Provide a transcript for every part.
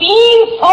300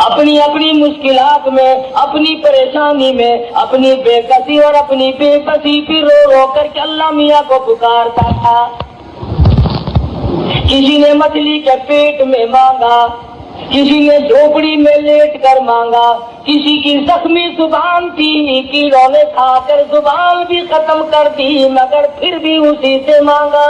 اپنی اپنی مشکلات میں، اپنی پریشانی میں، اپنی بے کسی اور اپنی بے بسی پھر رو رو کر کے اللہ میاں کو پکارتا تھا۔ کسی نے مچھلی کے پیٹ میں مانگا، کسی نے جھوپڑی میں لیٹ کر مانگا، کسی کی زخمی زبان تھی، کیڑوں نے کھا کر زبان بھی ختم کر دی مگر پھر بھی اسی سے مانگا۔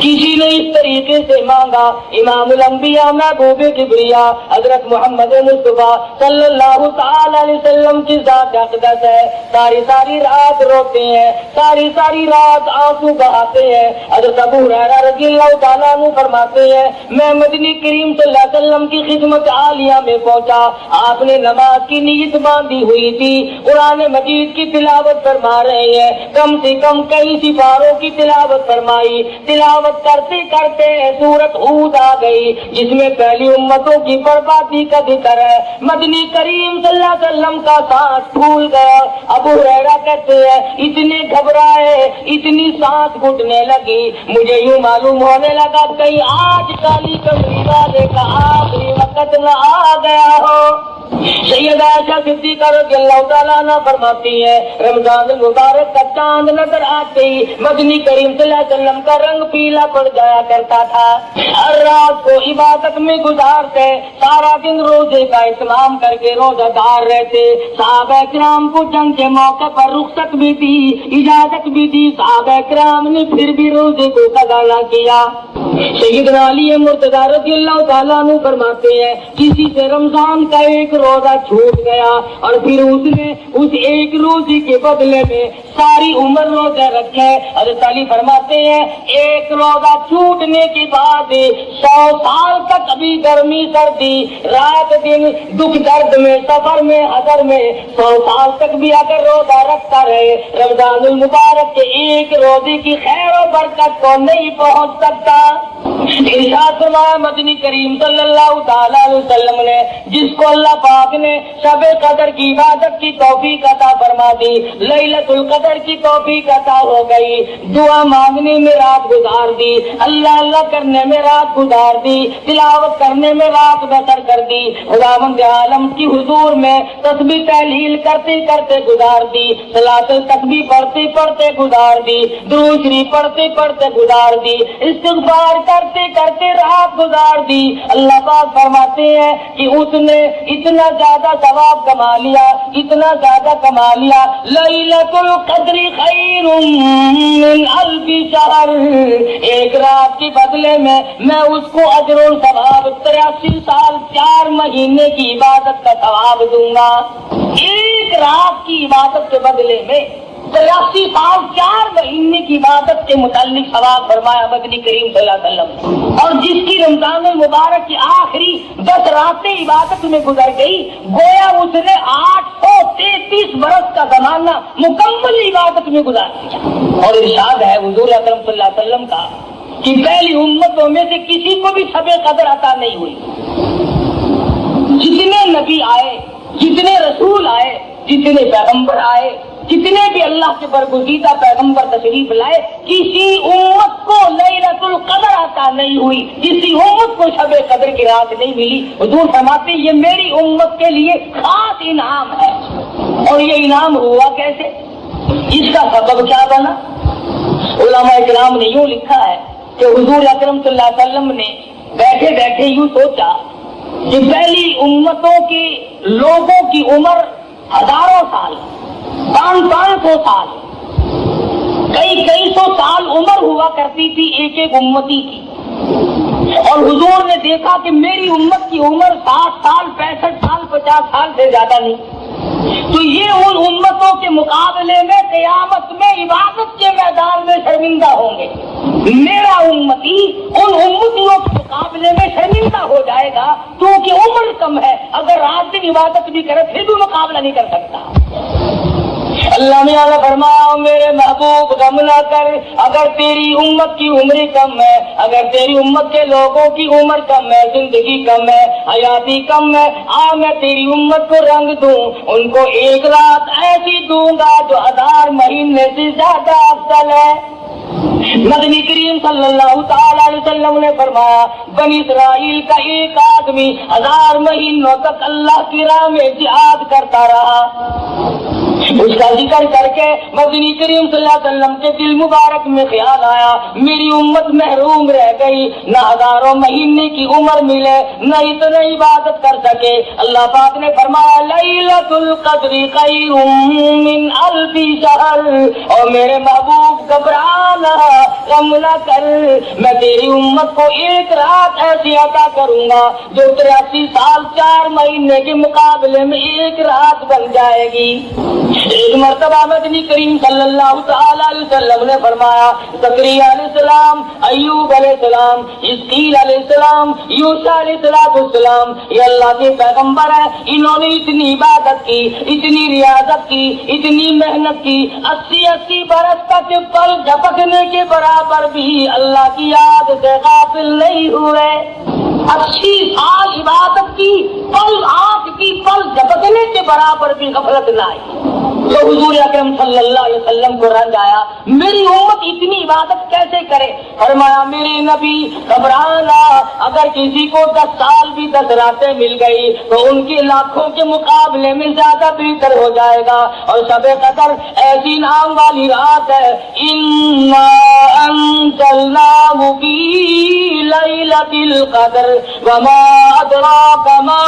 کسی نے اس طریقے سے مانگا۔ امام الانبیاء محبوب کبریا حضرت محمد مصطفیٰ صلی اللہ تعالی علیہ وسلم کی ذات اقدس ہے، ساری ساری رات روتے ہیں، ساری ساری رات آنسو بہاتے ہیں۔ حضرت ابو ہریرہ رضی اللہ تعالیٰ عنہ فرماتے ہیں میں مدنی کریم صلی اللہ علیہ وسلم کی خدمت عالیہ میں پہنچا، آپ نے نماز کی نیت باندھی ہوئی تھی، قرآن مجید کی تلاوت فرما رہے ہیں، کم سے کم کئی سپاروں کی تلاوت فرمائی۔ تلاوت کرتے کرتے سورۃ ہود آ گئی جس میں پہلی امتوں کی بربادی کا ذکر ہے۔ مدنی کریم صلی اللہ علیہ وسلم کا سانس پھول گیا۔ ابو ہریرہ کہتے ہیں اتنے گھبرائے، اتنی سانس گھٹنے لگی، مجھے یوں معلوم ہونے لگا کہیں آج کالی کمری والے کا آخری وقت نہ آ گیا ہو۔ سیدہ عائشہ صدیقہ رضی اللہ تعالیٰ عنہ فرماتی ہے رمضان المبارک کا چاند نظر آتے ہی مدنی کریم صلی اللہ علیہ وسلم کا رنگ پیلا پڑ جایا کرتا تھا۔ ہر رات کو عبادت میں گزارتے، سارا دن روزے کا اہتمام کر کے روزہ دار رہتے۔ صحابہ کرام کو جنگ کے موقع پر رخصت بھی دی، اجازت بھی دی، صحابہ کرام نے پھر بھی روزے کو قضا نہ کیا۔ سیدنا علی مرتضی رضی اللہ تعالیٰ عنہ فرماتے ہیں کسی سے رمضان کا ایک روزہ چھوٹ گیا اور پھر اس نے اس ایک روزے کے بدلے میں ساری عمر روزہ رکھے۔ حضرت علی فرماتے ہیں ایک روزہ چھوٹنے کے بعد 100 سال تک ابھی گرمی سردی رات دن دکھ درد میں سفر میں حضر میں 100 سال تک بھی اگر روزہ رکھتا رہے رمضان المبارک کے ایک روزے کی خیر و برکت کو نہیں پہنچ سکتا۔ ارشاد فرمایا مدنی کریم صلی اللہ تعالی علیہ وسلم نے جس کو اللہ پاک نے شب قدر کی عبادت کی توفیق عطا فرما دی، لیلۃ القدر کی توفیق عطا ہو گئی، دعا مانگنے میں رات گزار دی، اللہ اللہ کرنے میں رات گزار دی، تلاوت کرنے میں رات بسر کر دی، خداوند عالم کی حضور میں تسبیح تحلیل کرتے کرتے گزار دی، صلاۃ التسبیح پڑھتے پڑھتے گزار دی، درود شریف پڑھتے پڑھتے گزار دی، استغفار کرتے کرتے رات گزار دی۔ اللہ پاک فرماتے ہیں کہ اس نے اتنا زیادہ ثواب کما لیا، اتنا زیادہ کما لیا، لیلۃ القدر خیر من الف شہر، ایک رات کے بدلے میں اس کو اجر و ثواب 83 سال 4 مہینے کی عبادت کا ثواب دوں گا۔ ایک رات کی عبادت کے بدلے میں 83 سال 4 مہینے کی عبادت کے متعلق ثواب فرمایا مدنی کریم صلی اللہ علیہ وسلم۔ اور جس کی رمضان المبارک کی آخری 10 راتیں عبادت میں گزر گئی گویا اس نے 833 برس کا زمانہ مکمل عبادت میں گزار دیا۔ اور ارشاد ہے حضور اکرم صلی اللہ علیہ وسلم کا کہ پہلی امتوں میں سے کسی کو بھی شب قدر عطا نہیں ہوئی۔ جتنے نبی آئے، جتنے رسول آئے، جتنے پیغمبر آئے، جتنے بھی اللہ کے برگزیدہ پیغمبر تشریف لائے، کسی امت کو لیلۃ القدر عطا نہیں ہوئی، کسی امت کو شب قدر کی رات نہیں ملی۔ حضور فرماتے ہیں یہ میری امت کے لیے خاص انعام ہے۔ اور یہ انعام ہوا کیسے؟ اس کا سبب کیا بنا؟ علماء کرام نے یوں لکھا ہے کہ حضور اکرم صلی اللہ علیہ وسلم نے بیٹھے بیٹھے یوں سوچا کہ پہلی امتوں کے لوگوں کی عمر ہزاروں سال، 500 سال، کئی سو سال عمر ہوا کرتی تھی ایک ایک امتی کی۔ اور حضور نے دیکھا کہ میری امت کی عمر 60 سال 65 سال 50 سال سے زیادہ نہیں، تو یہ ان امتوں کے مقابلے میں قیامت میں عبادت کے میدان میں شرمندہ ہوں گے۔ میرا امتی ان امتیوں کے مقابلے میں شرمندہ ہو جائے گا کیونکہ عمر کم ہے، اگر رات دن عبادت بھی کرے پھر بھی مقابلہ نہیں کر سکتا۔ اللہ میاں نے فرمایا میرے محبوب غم نہ کر، اگر تیری امت کی عمر کم ہے، اگر تیری امت کے لوگوں کی عمر کم ہے، زندگی کم ہے، حیاتی کم ہے، میں تیری امت کو رنگ دوں، ان کو ایک رات ایسی دوں گا جو 1000 مہینے سے زیادہ افضل ہے۔ مدنی کریم صلی اللہ تعالی علیہ وسلم نے فرمایا بنی اسرائیل کا ایک آدمی 1000 مہینوں تک اللہ کی راہ میں جہاد کرتا رہا. اس کا ذکر کر کے مدنی کریم صلی اللہ علیہ وسلم کے دل مبارک میں خیال آیا میری امت محروم رہ گئی, نہ 1000 مہینے کی عمر ملے, نہ اتنا عبادت کر سکے. اللہ پاک نے فرمایا لیلۃ القدر خیر من 1000 شہر. اور میرے محبوب گھبرانا غم نہ کر, میں تیری امت کو ایک رات ایسی عطا کروں گا جو 83 سال 4 مہینے کے مقابلے میں ایک رات بن جائے گی. ایک مرتبہ مدنی کریم صلی اللہ تعالی علیہ وسلم نے فرمایا زکریا علیہ السلام, ایوب علیہ السلام, حزقیل علیہ السلام, یوسیٰ علیہ السلام یہ اللہ کے پیغمبر ہیں, انہوں نے اتنی عبادت کی, اتنی ریاضت کی, اتنی محنت کی, 80 برس تک پل جھپکنے کے برابر بھی اللہ کی یاد سے غافل نہیں ہوئے. 80 سال عبادت کی, پل آنکھ کی پل جھپکنے کے برابر بھی غفلت نہ آئی. تو حضور اکرم صلی اللہ علیہ وسلم کو رنج آیا میری امت اتنی عبادت کیسے کرے. فرمایا میرے نبی گھبرانا, اگر کسی کو 10 سال بھی 10 راتیں مل گئی تو ان کے لاکھوں کے مقابلے میں زیادہ بہتر ہو جائے گا. اور شب قدر ایسی نام والی رات ہے, انا انزلناہ فی لیلۃ القدر وما ادراک ما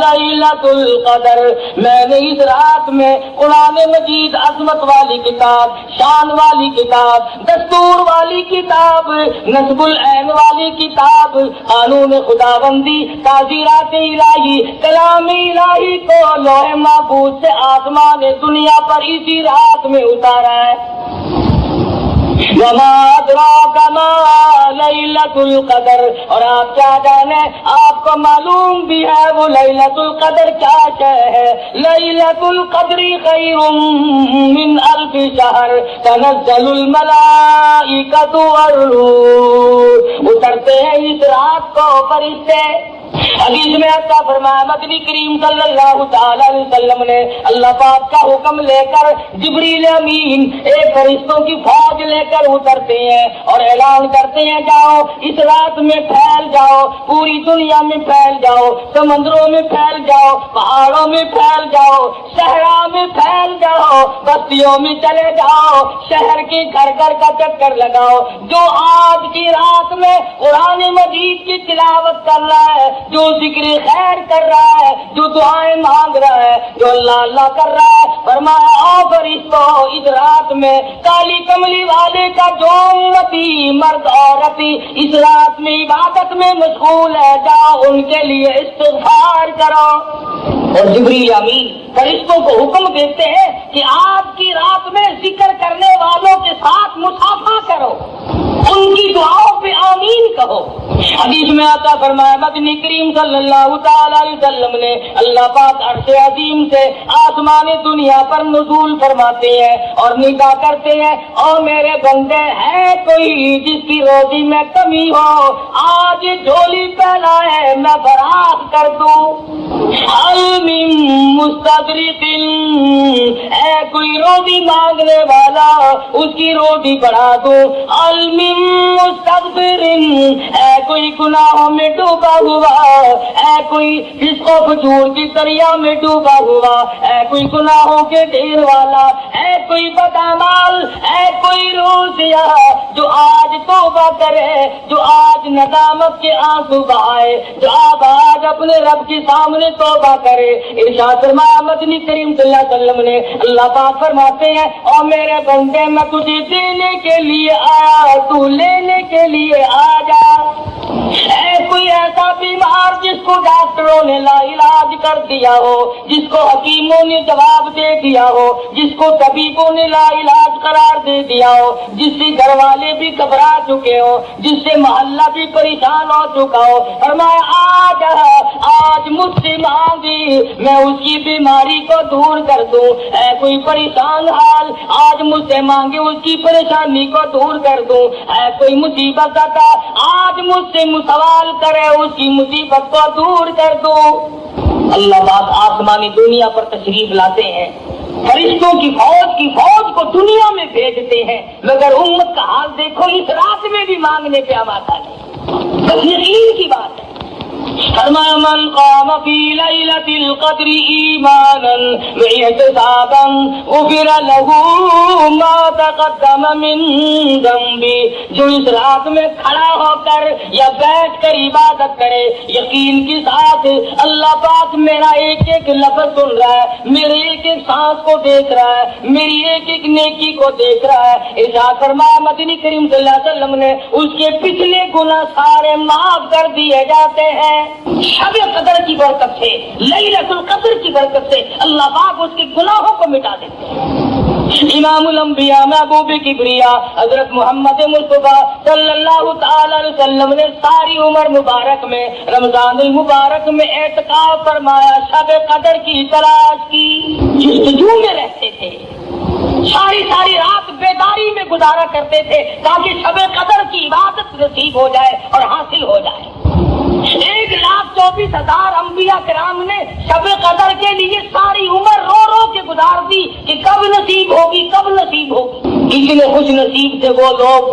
لیلۃ القدر. میں نے اس رات میں قرآن مجید عظمت والی کتاب, شان والی کتاب, دستور والی کتاب, نصب العین والی کتاب, قانون خداوندی, تعزیرات الہی, کلام الہی کو لوح محفوظ سے آسمان دنیا پر اسی رات میں اتارا ہے. وما ادراک ما لیلۃ القدر. اور آپ کیا جانے, آپ کو معلوم بھی ہے وہ لیلۃ القدر کیا ہے. لیلۃ القدر خیر من 1000 شہر تنزل الملائکۃ والروح. اترتے ہیں اس رات کو فرشتے. حدیث میں آتا فرمایا مدنی کریم صلی اللہ تعالی علیہ وسلم نے اللہ پاک کا حکم لے کر جبریل امین ایک فرشتوں کی فوج لے کر اترتے ہیں اور اعلان کرتے ہیں جاؤ اس رات میں پھیل جاؤ, پوری دنیا میں پھیل جاؤ, سمندروں میں پھیل جاؤ, پہاڑوں میں پھیل جاؤ, صحرا میں پھیل جاؤ, بستیوں میں چلے جاؤ, شہر کے گھر گھر کا چکر لگاؤ. جو آج کی رات میں قرآن مجید کی تلاوت کر رہا ہے, جو ذکر خیر کر رہا ہے, جو دعائیں مانگ رہا ہے, جو اللہ اللہ کر رہا ہے, فرمایا او فرشتوں اس رات میں کالی کملی والے کا جو امتی مرد عورت اس رات میں عبادت میں مشغول ہے, جاؤ ان کے لیے استغفار کرو. اور جبریل امین فرشتوں کو حکم دیتے ہیں کہ آج کی رات میں ذکر کرنے والوں کے ساتھ مصافحہ کرو, ان کی دعاؤں پہ آمین کہو. حدیث میں آتا فرمایا مدنی کریم صلی اللہ تعالی علیہ وسلم نے اللہ پاک عرش عظیم سے آسمان دنیا پر نزول فرماتے ہیں اور ندا کرتے ہیں, اور میرے بندے ہے کوئی جس کی روزی میں کمی ہو, آج جھولی پھیلا ہے میں فراخ کر دوں. مستدرک ہے کوئی روزی مانگنے والا اس کی روزی بڑھا دوں. مستغفر ہے کوئی گناہوں میں ڈوبا ہوا, ہے کوئی فسق و فجور کی دریا میں ڈوبا ہوا, ہے کوئی گناہوں کے ڈھیر والا, ہے کوئی بدعمال, ہے کوئی روح سیاہ جو آج توبہ کرے, جو آج ندامت کے آنسو بہائے, جو آج اپنے رب کے سامنے توبہ کرے. ارشاد فرمایا مدنی کریم صلی اللہ علیہ وسلم نے اللہ پاک فرماتے ہیں اور میرے بندے میں تجھے دینے کے لیے آیا, تو لینے کے لیے آ جا. ہے کوئی ایسا بیمار جس کو ڈاکٹروں نے لا علاج کر دیا ہو, جس کو حکیموں نے جواب دے دیا ہو, جس کو طبیبوں نے لا علاج قرار دے دیا ہو, جس سے گھر والے بھی گھبرا چکے ہو, جس سے محلہ بھی پریشان ہو چکا ہو, فرمایا آج مجھ سے مانگی میں اس کی بیماری کو دور کر دوں. ہے کوئی پریشان حال آج مجھ سے مانگے اس کی پریشانی کو دور کر دوں. ہے کوئی مصیبت آتا آج مجھ سے سوال کرے اس کی مصیبت کو دور کر دوں. اللہ پاک آسمانی دنیا پر تشریف لاتے ہیں فرشتوں کی فوج کو دنیا میں بھیجتے ہیں، مگر امت کا حال دیکھو، اس رات میں بھی مانگنے پہ آمادہ نہیں۔ بس یقین کی بات ہے۔ فرمایا من قام فی لیلۃ القدر ایمانا واحتسابا غفر له ما تقدم من ذنبہ، جو اس رات میں کھڑا ہو کر یا بیٹھ کر عبادت کرے، یقین کے ساتھ اللہ پاک میرا ایک ایک لفظ سن رہا ہے، میرے ایک ایک سانس کو دیکھ رہا ہے، میری ایک ایک نیکی کو دیکھ رہا ہے۔ ارشاد فرمایا مدنی کریم صلی اللہ علیہ وسلم نے اس کے پچھلے گناہ سارے معاف کر دیے جاتے ہیں۔ شب قدر کی برکت سے، لیلۃ القدر کی برکت سے اللہ پاک اس کے گناہوں کو مٹا دیتے ہیں۔ امام الانبیاء محبوب کبریا حضرت محمد مصطفیٰ صلی اللہ تعالی علیہ وسلم نے ساری عمر مبارک میں رمضان المبارک میں اعتکاف فرمایا، شب قدر کی تلاش کی، جستجو میں رہتے تھے، ساری رات بیداری میں گزارا کرتے تھے تاکہ شب قدر کی عبادت نصیب ہو جائے اور حاصل ہو جائے۔ 1,24,000 انبیاء کرام نے شب قدر کے لیے ساری عمر رو رو کے گزار دی کہ کب نصیب ہوگی، کب نصیب ہوگی۔ اتنے خوش نصیب تھے وہ لوگ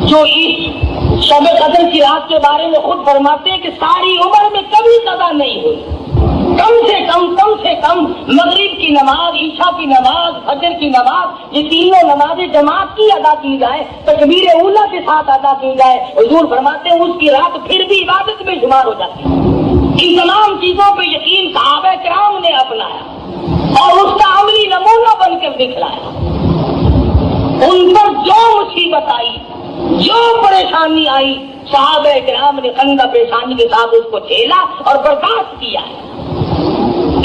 جو اس شب قدر کی رات کے بارے میں خود فرماتے ہیں کہ ساری عمر میں کبھی قضا نہیں ہوئی، کم سے کم مغرب کی نماز، عشاء کی نماز، فجر کی نماز، یہ تینوں نمازیں جماعت کی ادا کی جائے، تکبیر اولیٰ کے ساتھ ادا کی جائے، حضور فرماتے ہیں اس کی رات پھر بھی عبادت میں شمار ہو جاتی ہے۔ ان تمام چیزوں پہ یقین صحابہ کرام نے اپنایا اور اس کا عملی نمونہ بن کر دکھلایا۔ ان پر جو مصیبت آئی، جو پریشانی آئی، صحابہ کرام نے خندہ پیشانی کے ساتھ اس کو جھیلا اور برداشت کیا ہے۔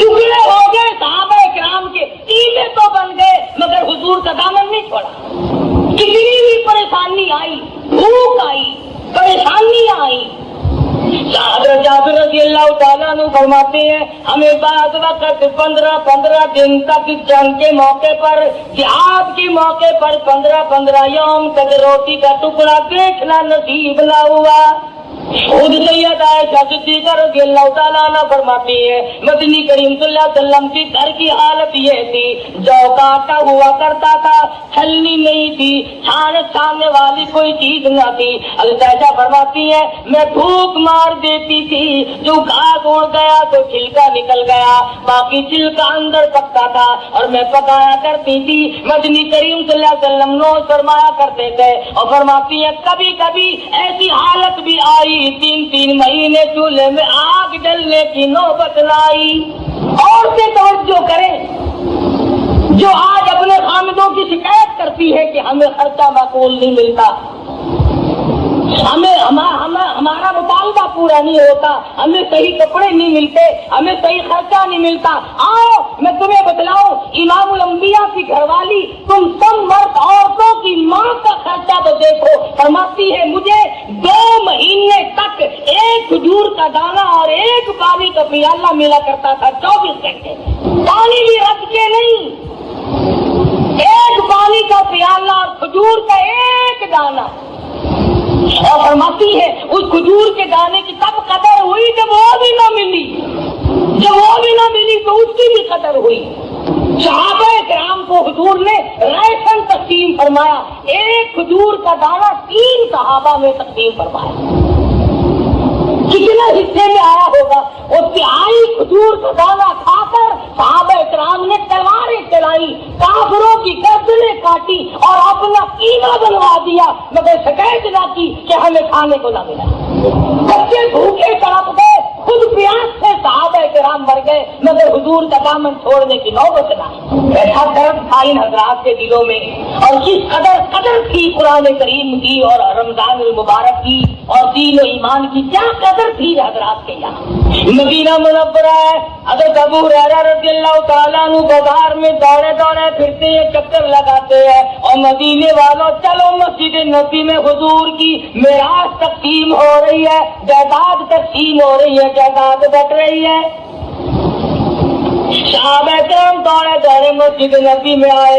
ٹکڑے ہو گئے صحابہ کرام کے، ٹیلے تو بن گئے مگر حضور کا دامن نہیں چھوڑا۔ کتنی بھی پریشانی آئی، بھوک آئی، پریشانیاں آئی، حضرت جابر رضی اللہ تعالیٰ عنہ فرماتے ہیں ہمیں بعض وقت 15 دن تک جنگ کے موقع پر، جہاد کے موقع پر 15 یوم تک روٹی کا ٹکڑا دیکھنا نصیب نہ ہوا۔ خود سید عائشہ صدیقہ رضی اللہ تعالیٰ عنہ فرماتی ہے مدنی کریم صلی اللہ علیہ وسلم کی گھر کی حالت یہ تھی، جو کا آٹا ہوا کرتا تھا، چھلنی نہیں تھی، چھاننے والی کوئی چیز نہ تھی۔ حضرت عائشہ فرماتی ہے میں بھوک مار دیتی تھی، جو گھاس اڑ گیا تو چھلکا نکل گیا، باقی چھلکا اندر پکتا تھا اور میں پکایا کرتی تھی۔ مدنی کریم صلی اللہ علیہ وسلم نوش فرمایا کرتے تھے اور فرماتی ہے کبھی کبھی ایسی حالت بھی آئی 3 مہینے چولہے میں آگ جلنے کی نوبت لائی۔ عورتیں توجہ کریں جو آج اپنے خامدوں کی شکایت کرتی ہے کہ ہمیں خرچہ معقول نہیں ملتا، ہمارا مطالبہ پورا نہیں ہوتا، ہمیں صحیح کپڑے نہیں ملتے، ہمیں صحیح خرچہ نہیں ملتا۔ آؤ میں تمہیں بتلاؤں، امام الانبیاء کی گھر والی تم سب مرد عورتوں کی ماں کا خرچہ تو دیکھو، فرماتی ہے مجھے 2 مہینے تک ایک کھجور کا دانہ اور ایک پانی کا پیالہ ملا کرتا تھا، 24 گھنٹے پانی بھی رکھ کے نہیں، ایک پانی کا پیالہ اور کھجور کا ایک دانہ۔ اور فرماتی ہے اس کھجور کے دانے کی تب قدر ہوئی جب وہ بھی نہ ملی، تو اس کی بھی قدر ہوئی۔ صحابہ کرام کو حضور نے ریشن تقسیم فرمایا، ایک کھجور کا دانہ 3 صحابہ میں تقسیم فرمایا۔ کتنا حصے میں آیا ہوگا؟ وہ 3 کھجور کا دانہ کھا کر صحابہ کرام نے تلواریں چلائی، کافروں کی گردنیں کاٹی اور اپنا قیمہ بنوا دیا، مگر شکایت نہ کی کہ ہمیں کھانے کو نہ ملا۔ بچے بھوکے تڑپ گئے، خود پیاس سے صحابہ کرام مر گئے، مگر حضور کا دامن چھوڑنے کی نوبت نہ آئی۔ ایسا درد تھا ان حضرات کے دلوں میں، اور کس قدر تھی قرآن کریم کی اور رمضان المبارک کی اور دین و ایمان کی، کیا قدر تھی حضرات کے یہاں۔ مدینہ منورہ ہے، حضرت ابو ہریرہ رضی اللہ تعالیٰ عنہ بازار میں دوڑے پھرتے ہیں، چکر لگاتے ہیں، اور مدینے والوں چلو مسجد نبی میں حضور کی میراث تقسیم ہو رہی ہے، جائیداد تقسیم ہو رہی ہے، جائیداد بٹ رہی ہے۔ صحابہ کرام دوڑے دوڑے مسجد نبی میں آئے،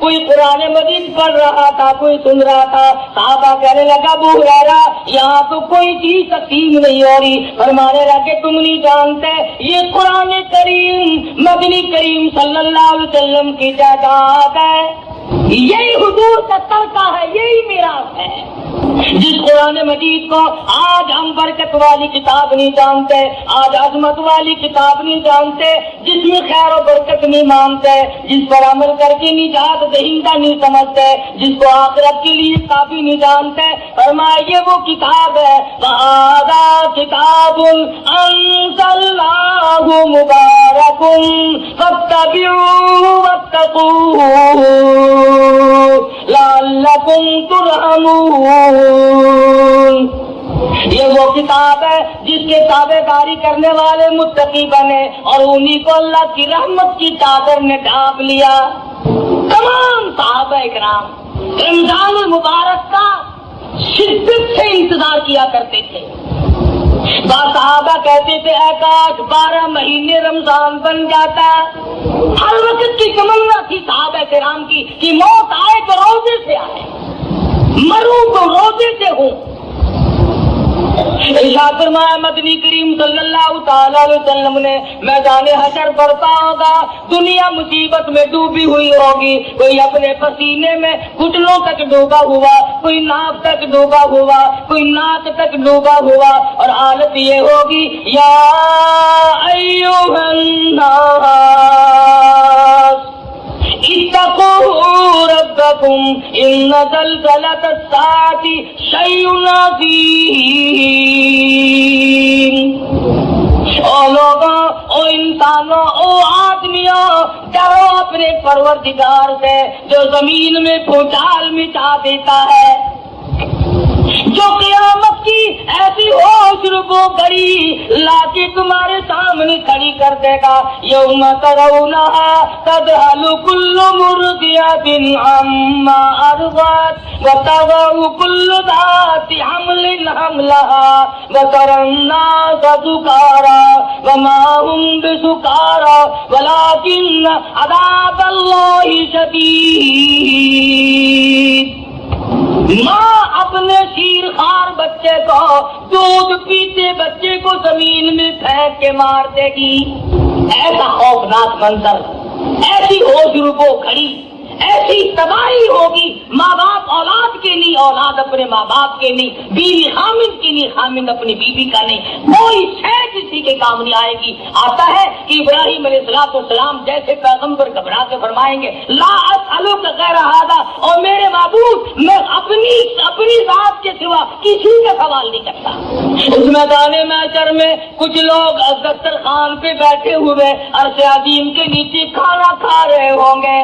کوئی قرآن مجید پڑھ رہا تھا، کوئی سن رہا تھا۔ صحابہ کہنے لگا ابو ہریرہ یہاں تو کوئی چیز تقسیم نہیں ہو رہی، فرمانے لگے تم نہیں جانتے یہ قرآن کریم مدنی کریم صلی اللہ علیہ وسلم کی جائیداد ہے، یہی حضور کا ترکہ ہے، یہی میراث ہے۔ جس قرآن مجید کو آج ہم برکت والی کتاب نہیں جانتے، آج عظمت والی کتاب نہیں جانتے، جس میں خیر و برکت نہیں مانتے، جس پر عمل کر کے نجات دہندہ نہیں سمجھتے، جس کو آخرت کے لیے کافی نہیں جانتے، فرمایا یہ وہ کتاب ہے وَهَذَا كِتَابٌ أَنزَلْنَاهُ مُبَارَكٌ فَاتَّبِعُوهُ وَاتَّقُوهُ لَعَلَّكُمْ تُرْحَمُونَ۔ یہ وہ کتاب ہے جس کے تابع داری کرنے والے متقی بنے اور انہی کو اللہ کی رحمت کی چادر نے ڈھانپ لیا۔ تمام صحابہ کرام رمضان المبارک کا شدت سے انتظار کیا کرتے تھے۔ بعض صحابہ کہتے تھے اے کاش 12 مہینے رمضان بن جاتا۔ ہر وقت کی تمنا تھی صحابہ کرام کی کہ موت آئے تو روزے سے آئے، مروں تو روزے سے ہوں۔ ارشاد فرمایا مدنی کریم صلی اللہ تعالی علیہ وسلم نے میدان حشر برپا ہوگا، دنیا مصیبت میں ڈوبی ہوئی ہوگی، کوئی اپنے پسینے میں گھٹنوں تک ڈوبا ہوا، کوئی ناک تک ڈوبا ہوا، کوئی ناک تک ڈوبا ہوا، اور حالت یہ ہوگی یا ایھا الناس اتقوا ربکم ان زلزلۃ الساعۃ شیء عظیم۔ او لوگوں، او انسانوں، او آدمیوں، ڈرو اپنے پروردگار سے جو زمین میں بھونچال مچا دیتا ہے، جو قیامت کی ایسی ہوش ربو گڑی لا کے تمہارے سامنے کھڑی کر دے گا۔ یوم ترونھا تذہل کل مرضعۃ عما ارضعت وتضع کل ذات حمل حملها وترى الناس سکارى وما هم بسکارى ولكن عذاب اللہ شدید۔ ماں اپنے شیر خار بچے کو، دودھ پیتے بچے کو زمین میں پھینک کے مار دے گی۔ ایسا خوفناک منظر، ایسی ہوش ربو کھڑی، ایسی تباہی ہوگی، ماں باپ اولاد کے نہیں، اولاد اپنے ماں باپ کے نہیں، بیوی خامند کی نہیں، خامند اپنی بیوی کا نہیں، کوئی شے کسی کے کام نہیں آئے گی۔ آتا ہے کہ ابراہیم علیہ السلام جیسے پیغمبر گھبرا کے فرمائیں گے لا اسألک غیر ھذا، اور میرے معبود میں اپنی ذات کے سوا کسی کا سوال نہیں کرتا۔ اس میدان محشر میں کچھ لوگ دسترخوان پہ بیٹھے ہوئے عرش عظیم کے نیچے کھانا کھا رہے ہوں گے۔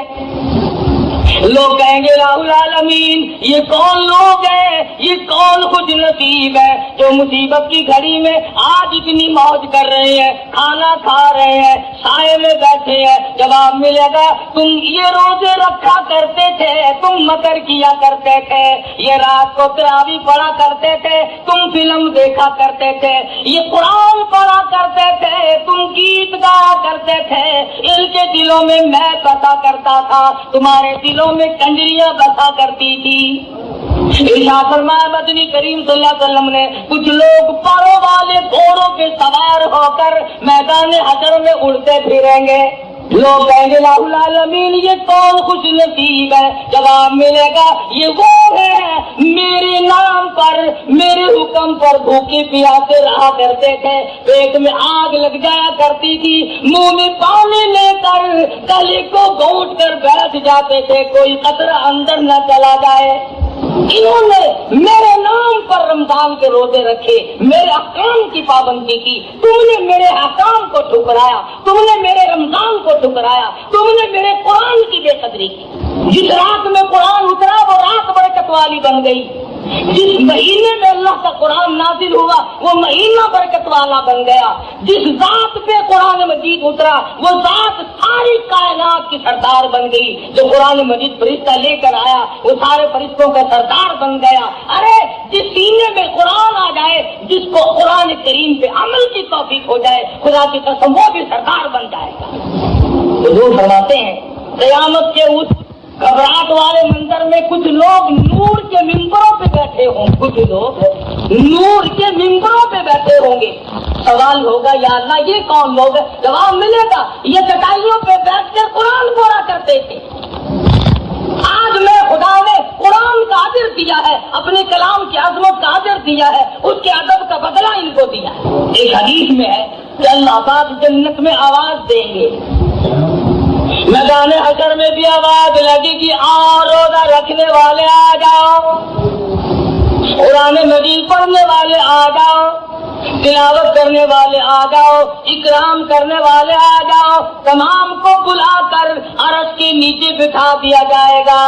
لوگ کہیں گے الہ العالمین یہ کون لوگ ہیں، یہ کون خوش نصیب ہے جو مصیبت کی گھڑی میں آج اتنی موج کر رہے ہیں، کھانا کھا رہے ہیں، سائے میں بیٹھے ہیں۔ جواب ملے گا تم یہ روزے رکھا کرتے تھے، تم مکر کیا کرتے تھے، یہ رات کو تراویح پڑھا کرتے تھے، تم فلم دیکھا کرتے تھے، یہ قرآن پڑھا کرتے تھے، تم گیت گایا کرتے تھے، ان کے دلوں میں میں بسا کرتا تھا، تمہارے دلوں میں کنجریاں بسا کرتی تھی۔ ارشاد فرمایا مدنی کریم صلی اللہ علیہ وسلم نے کچھ لوگ پروں والے گھوڑوں پہ سوار ہو کر میدان حشر میں اڑتے پھریں گے۔ لوگ کہیں گے الہ العالمین یہ کون خوش نصیب ہے؟ جواب ملے گا یہ وہ ہے میرے نام پر، میرے حکم پر بھوکے پیاسے رہا کرتے تھے، پیٹ میں آگ لگ جایا کرتی تھی، منہ میں پانی لے کر گلے کو گھونٹ کر بیٹھ جاتے تھے، کوئی قطرہ اندر نہ چلا جائے۔ انہوں نے میرے نام پر رمضان کے روزے رکھے، میرے احکام کی پابندی کی، تم نے میرے احکام کو ٹھکرایا، تم نے میرے رمضان کو ٹھکرایا، تم نے میرے قرآن کی بے قدری کی۔ جس رات میں قرآن اترا وہ رات برکت والی بن گئی، جس مہینے میں اللہ کا قرآن نازل ہوا وہ مہینہ برکت والا بن گیا. جس ذات پہ قرآن مجید اترا وہ ذات ساری کائنات کی سردار بن گئی. جو قرآن مجید فرشتہ لے کر آیا وہ سارے فرشتوں کا سردار بن گیا. ارے جس سینے میں قرآن آ جائے، جس کو قرآن کریم پہ عمل کی توفیق ہو جائے، خدا کی قسم وہ بھی سردار بن جائے گا. حضور فرماتے ہیں قیامت کے اس گھبراہٹ والے منظر میں کچھ لوگ نور کے ممبروں پہ بیٹھے ہوں، کچھ لوگ نور کے ممبروں پہ بیٹھے ہوں گے. سوال ہوگا یا اللہ یہ کون لوگ ہیں؟ جواب ملے گا یہ چٹائیوں پہ بیٹھ کر قرآن پڑھا کرتے تھے. آج میں خدا نے قرآن کا اجر دیا ہے، اپنے کلام کی عظمت کا اجر دیا ہے، اس کے ادب کا بدلہ ان کو دیا ہے. ایک حدیث میں ہے کہ اللہ پاک جنت میں آواز دیں گے، میدان حشر میں بھی آواز لگے گی، روزہ رکھنے والے آ جاؤ، قرآن مجید پڑھنے والے آ جاؤ، تلاوت کرنے والے آ جاؤ، اکرام کرنے والے آ جاؤ. تمام کو بلا کر عرش کے نیچے بٹھا دیا جائے گا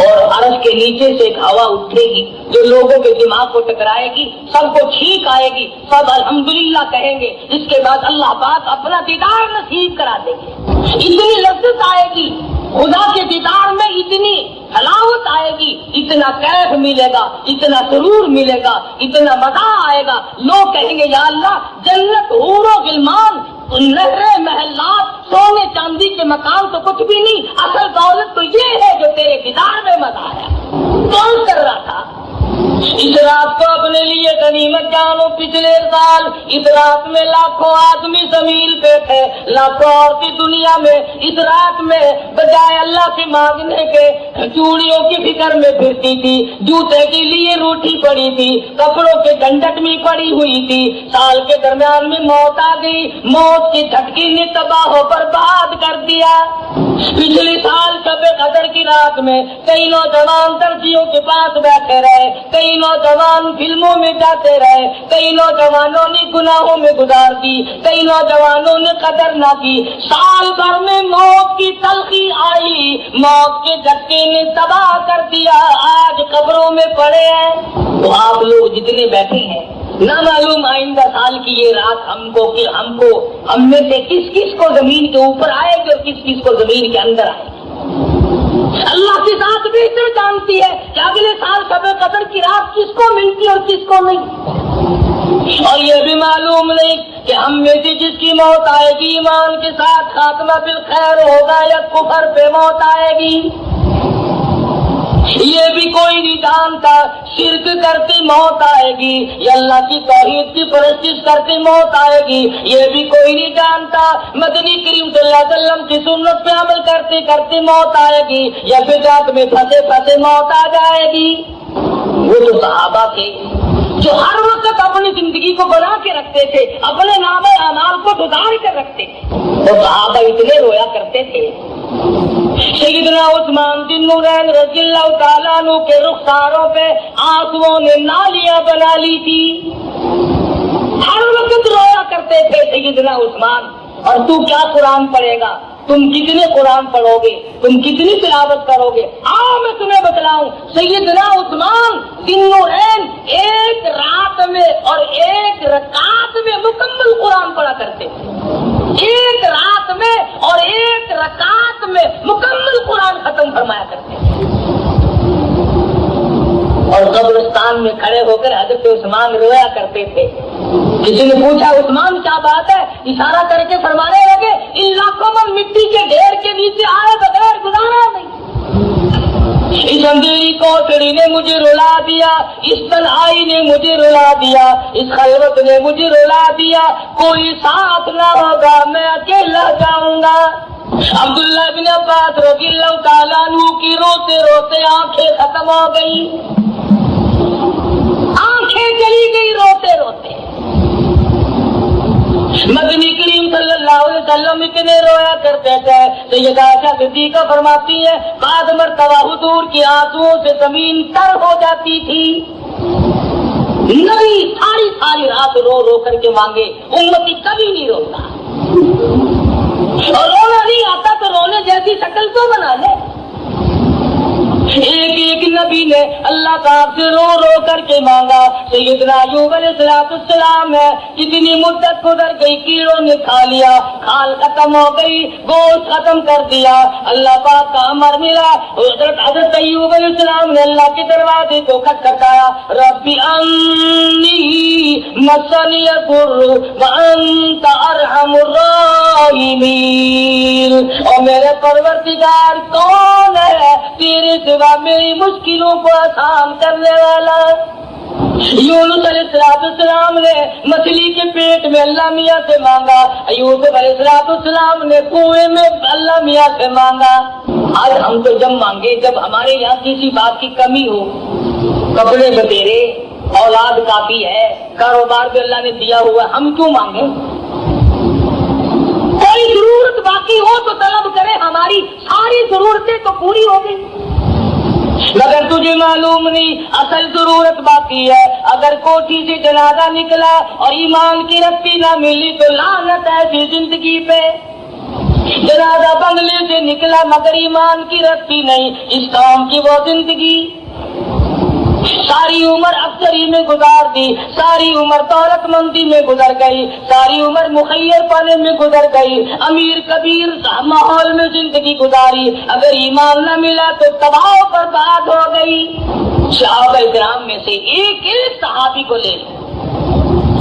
اور عرش کے نیچے سے ایک ہوا اٹھے گی جو لوگوں کے دماغ کو ٹکرائے گی، سب کو چھینک آئے گی، سب الحمدللہ کہیں گے. اس کے بعد اللہ پاک اپنا دیدار نصیب کرا دیں گے. اتنی لذت آئے گی خدا کے دیدار میں، اتنی حلاوت آئے گی، اتنا کیف ملے گا، اتنا سرور ملے گا، اتنا مزہ آئے گا. لوگ کہیں گے یا اللہ جنت حور و غلمان، نہریں، محلات، سونے چاندی کے مکان تو کچھ بھی نہیں، اصل دولت تو یہ ہے جو تیرے دیدار میں مزہ آیا. کون کر رہا تھا اس رات کو اپنے لیے غنیمت جانو؟ پچھلے سال اس رات میں لاکھوں آدمی زمین پہ تھے، لاکھوں عورتیں دنیا میں اس رات میں بجائے اللہ سے مانگنے کے چوڑیوں کی فکر میں پھرتی تھی، جوتے کے لیے روٹی پڑی تھی، کپڑوں کے جھنجٹ میں پڑی ہوئی تھی. سال کے درمیان میں موت آ گئی، موت کی جھٹکی نے تباہ و برباد کر دیا. پچھلے سال شب قدر کی رات میں کئی نوجوان درجیوں کے پاس بیٹھے رہے، کئی نوجوان فلموں میں جاتے رہے، کئی نوجوانوں نے گناہوں میں گزار دی، کئی نوجوانوں نے قدر نہ کی. سال بھر میں موت کی تلخی آئی، موت کے جھٹکے نے تباہ کر دیا. آج قبروں میں پڑے ہیں. تو آپ لوگ جتنے بیٹھے ہیں نہ معلوم آئندہ سال کی یہ رات ہم میں سے کس کس کو زمین کے اوپر آئے گی اور کس کس کو زمین کے اندر آئے گی. اللہ کی ذات بہتر جانتی ہے کہ اگلے سال شب قدر کی رات کس کو ملتی اور کس کو نہیں. اور یہ بھی معلوم نہیں کہ ہم میں سے جس کی موت آئے گی ایمان کے ساتھ خاتمہ بالخیر ہوگا یا کفر پہ موت آئے گی. یہ بھی کوئی نہیں جانتا. شرک کرتی موت آئے گی یا اللہ کی توحید کی پرستش کرتی موت آئے گی، یہ بھی کوئی نہیں جانتا. مدنی کریم صلی اللہ علیہ وسلم کی سنت پہ عمل کرتے کرتے موت آئے گی یا بدعت میں پھنسے پھنسے موت آ جائے گی. وہ تو صحابہ تھے جو ہر وقت اپنی زندگی کو بنا کے رکھتے تھے، اپنے نام اعمال کو گزار کر رکھتے تھے. وہ صحابہ اتنے رویا کرتے تھے. سیدنا عثمان بن نورین رضی اللہ تعالیٰ عنہ کے رخساروں پہ آنسوؤں نے نالیاں بنا لی تھی. ہر وقت رویا کرتے تھے سیدنا عثمان. اور تو کیا قرآن پڑھے گا؟ تم کتنے قرآن پڑھو گے؟ تم کتنی تلاوت کرو گے؟ آؤ میں تمہیں بتلاؤں. سیدنا عثمان بن نورین ایک رات میں اور ایک رکعت میں مکمل قرآن پڑھا کرتے تھے. ایک رات میں اور ایک رکعت میں مکمل قرآن ختم فرمایا کرتے تھے. اور قبرستان میں کھڑے ہو کر حضرت عثمان رویا کرتے تھے. کسی نے پوچھا عثمان کیا بات ہے؟ اشارہ کر کے فرمانے لگے ان لاکھوں من مٹی کے ڈھیر کے نیچے آئے بغیر گزارا نہیں. اس اندھیری کوٹڑی نے مجھے رلا دیا، اس تنہائی نے مجھے رلا دیا، اس خلوت نے مجھے رلا دیا. کوئی ساتھ نہ ہوگا، میں اکیلا جاؤں گا. عبداللہ بن عباس رضی اللہ تعالیٰ عنہ کی روتے روتے آنکھیں ختم ہو گئی، آنکھیں چلی گئی روتے روتے. مدنی کریم صلی اللہ علیہ وسلم اتنے رویا کرتے تھے. سیدہ عائشہ صدیقہ فرماتی ہے بعد مرتبہ حضور کی آنسوؤں سے زمین تر ہو جاتی تھی. نبی ساری رات رو رو کر کے مانگے، امتی کبھی نہیں روتا. اور رونا نہیں آتا تو رونے جیسی شکل تو بنا لے. ایک ایک نبی نبی نے اللہ پاک سے رو رو کر کے مانگا. سیدنا ایوب علیہ السلام ہے کتنی مدت گزر گئی, کیڑوں نے کھا لیا, کھال ختم ہو گئی, گوشت ختم کر دیا. اللہ پاک کا امر ملا. حضرت ایوب علیہ السلام نے اللہ کے دروازے کو کھٹکھٹایا. ربی انی مسنی الضر وانت ارحم الراحمین. اور میرے پروردگار کون ہے تیرے سوا میری مشکلوں کو آسان کرنے والا. یونس علیہ السلام نے مچھلی کے پیٹ میں اللہ میاں سے مانگا. یوسف علیہ السلام نے کنویں میں اللہ میاں سے مانگا. آج ہم تو جب مانگے جب ہمارے یہاں کسی بات کی کمی ہو, کپڑے بتیرے, اولاد کافی ہے, کاروبار بھی اللہ نے دیا ہوا, ہم کیوں مانگیں؟ کوئی ضرورت باقی ہو تو طلب کرے, ہماری ساری ضرورتیں تو پوری ہو گئی. مگر تجھے معلوم نہیں اصل ضرورت باقی ہے. اگر کوٹھی سے جنازہ نکلا اور ایمان کی رسی نہ ملی تو لعنت ایسی زندگی پہ. جنازہ بنگلے سے نکلا مگر ایمان کی رسی نہیں, اس قوم کی وہ زندگی. ساری عمر افسری میں گزار دی, ساری عمر دولت مندی میں گزر گئی, ساری عمر مخیر پانے میں گزر گئی, امیر کبیر ماحول میں زندگی گزاری. اگر ایمان نہ ملا تو تباہ و برباد ہو گئی. صحابہ کرام میں سے ایک ایک صحابی کو لے لیں,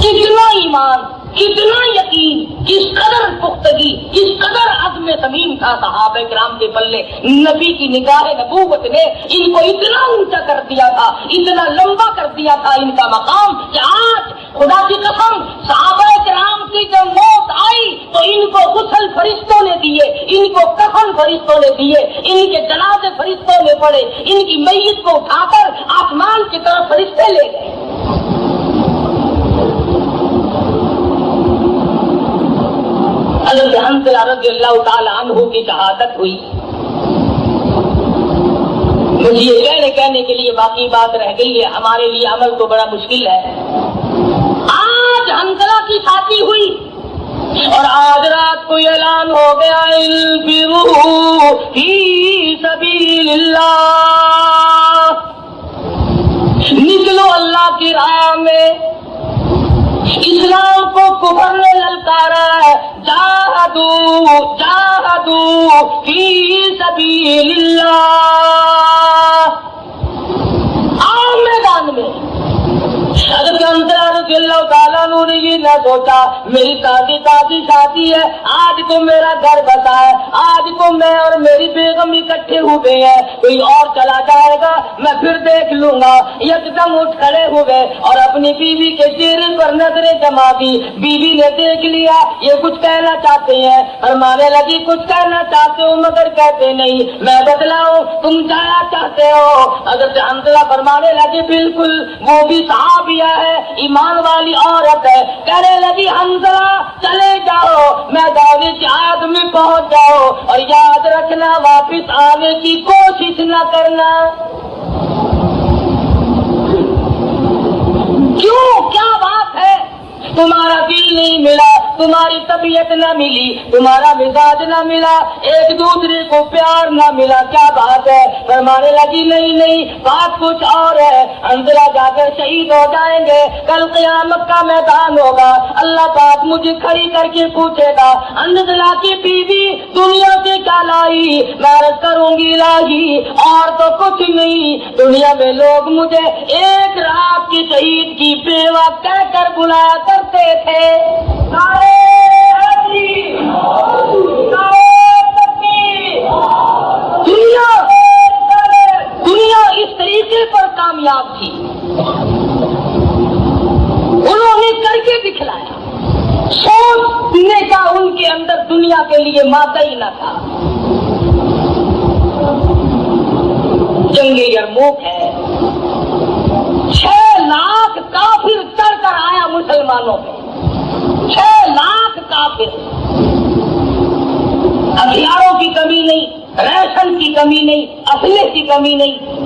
کتنا ایمان, کتنا یقین, کس قدر پختگی, کس قدر عزم صمیم تھا صحابہ کرام کے پلے. نبی کی نگاہ نبوت نے ان کو اتنا اونچا کر دیا تھا, اتنا لمبا کر دیا تھا ان کا مقام کہ آج خدا کی قسم صحابہ کرام کی جب موت آئی تو ان کو غسل فرشتوں نے دیے, ان کو کفن فرشتوں نے دیے, ان کے جنازے فرشتوں نے پڑے, ان کی میت کو اٹھا کر آسمان کی طرف فرشتے لے گئے. حضرت حنظلہ رضی اللہ تعالی عنہ کی شہادت ہوئی. مجھے یہ کہنے کے لیے باقی بات رہ گئی ہے, ہمارے لیے عمل تو بڑا مشکل ہے. آج حنظلہ کی شادی ہوئی اور آج رات کو اعلان ہو گیا انفروا فی سبیل اللہ, نکلو اللہ کی راہ میں. اسلام کو کفر نے للکارا ہے, جاہدو فی سبیل اللہ. آؤ میدان میں. حضرت حنظلہ رضی اللہ تعالیٰ عنہ نے یہ نہ سوچا میری تازی شادی ہے, آج کو میرا گھر بسا ہے, آج کو میں اور میری بیگم اکٹھے ہوئے ہیں, کوئی اور چلا جائے گا میں پھر دیکھ لوں گا. یکدم اٹھ کھڑے ہوئے اور اپنی بیوی کے چہرے پر نظریں جما دی. بیوی نے دیکھ لیا یہ کچھ کہنا چاہتے ہیں, فرمانے لگی کچھ کہنا چاہتے ہو مگر کہتے نہیں, میں بتلاؤں تم جانا چاہتے ہو. حضرت حنظلہ فرمانے لگے بالکل, وہ بھی صحابیہ ہے, ایمان والی عورت ہے. کہنے لگی حنظلہ چلے جاؤ, میدان جہاد میں پہنچ جاؤ, اور یاد رکھنا واپس آنے کی کوشش نہ کرنا. کیوں, کیا بات ہے؟ تمہارا دل نہیں ملا, تمہاری طبیعت نہ ملی, تمہارا مزاج نہ ملا, ایک دوسرے کو پیار نہ ملا, کیا بات ہے؟ فرمانے لگی نہیں بات کچھ اور ہے. حنظلہ جا کر شہید ہو جائیں گے, کل قیامت کا میدان ہوگا, اللہ پاک مجھے کھڑی کر کے پوچھے گا حنظلہ کی بیوی دنیا سے کیا لائی؟ میں عرض کروں گی الہی اور تو کچھ نہیں, دنیا میں لوگ مجھے ایک رات کی شہید کی بیوہ کہہ کر بلایا کرتے تھے. دنیا اس طریقے پر کامیاب تھی, انہوں نے کر کے دکھلایا. سوچنے کا ان کے اندر دنیا کے لیے مادہ ہی نہ تھا. جنگ یرموک ہے, 6 لاکھ کافر چڑھ کر آیا مسلمانوں پہ, 6 لاکھ کافر. ہتھیاروں کی کمی نہیں, ریشن کی کمی نہیں, اسلحے کی کمی نہیں.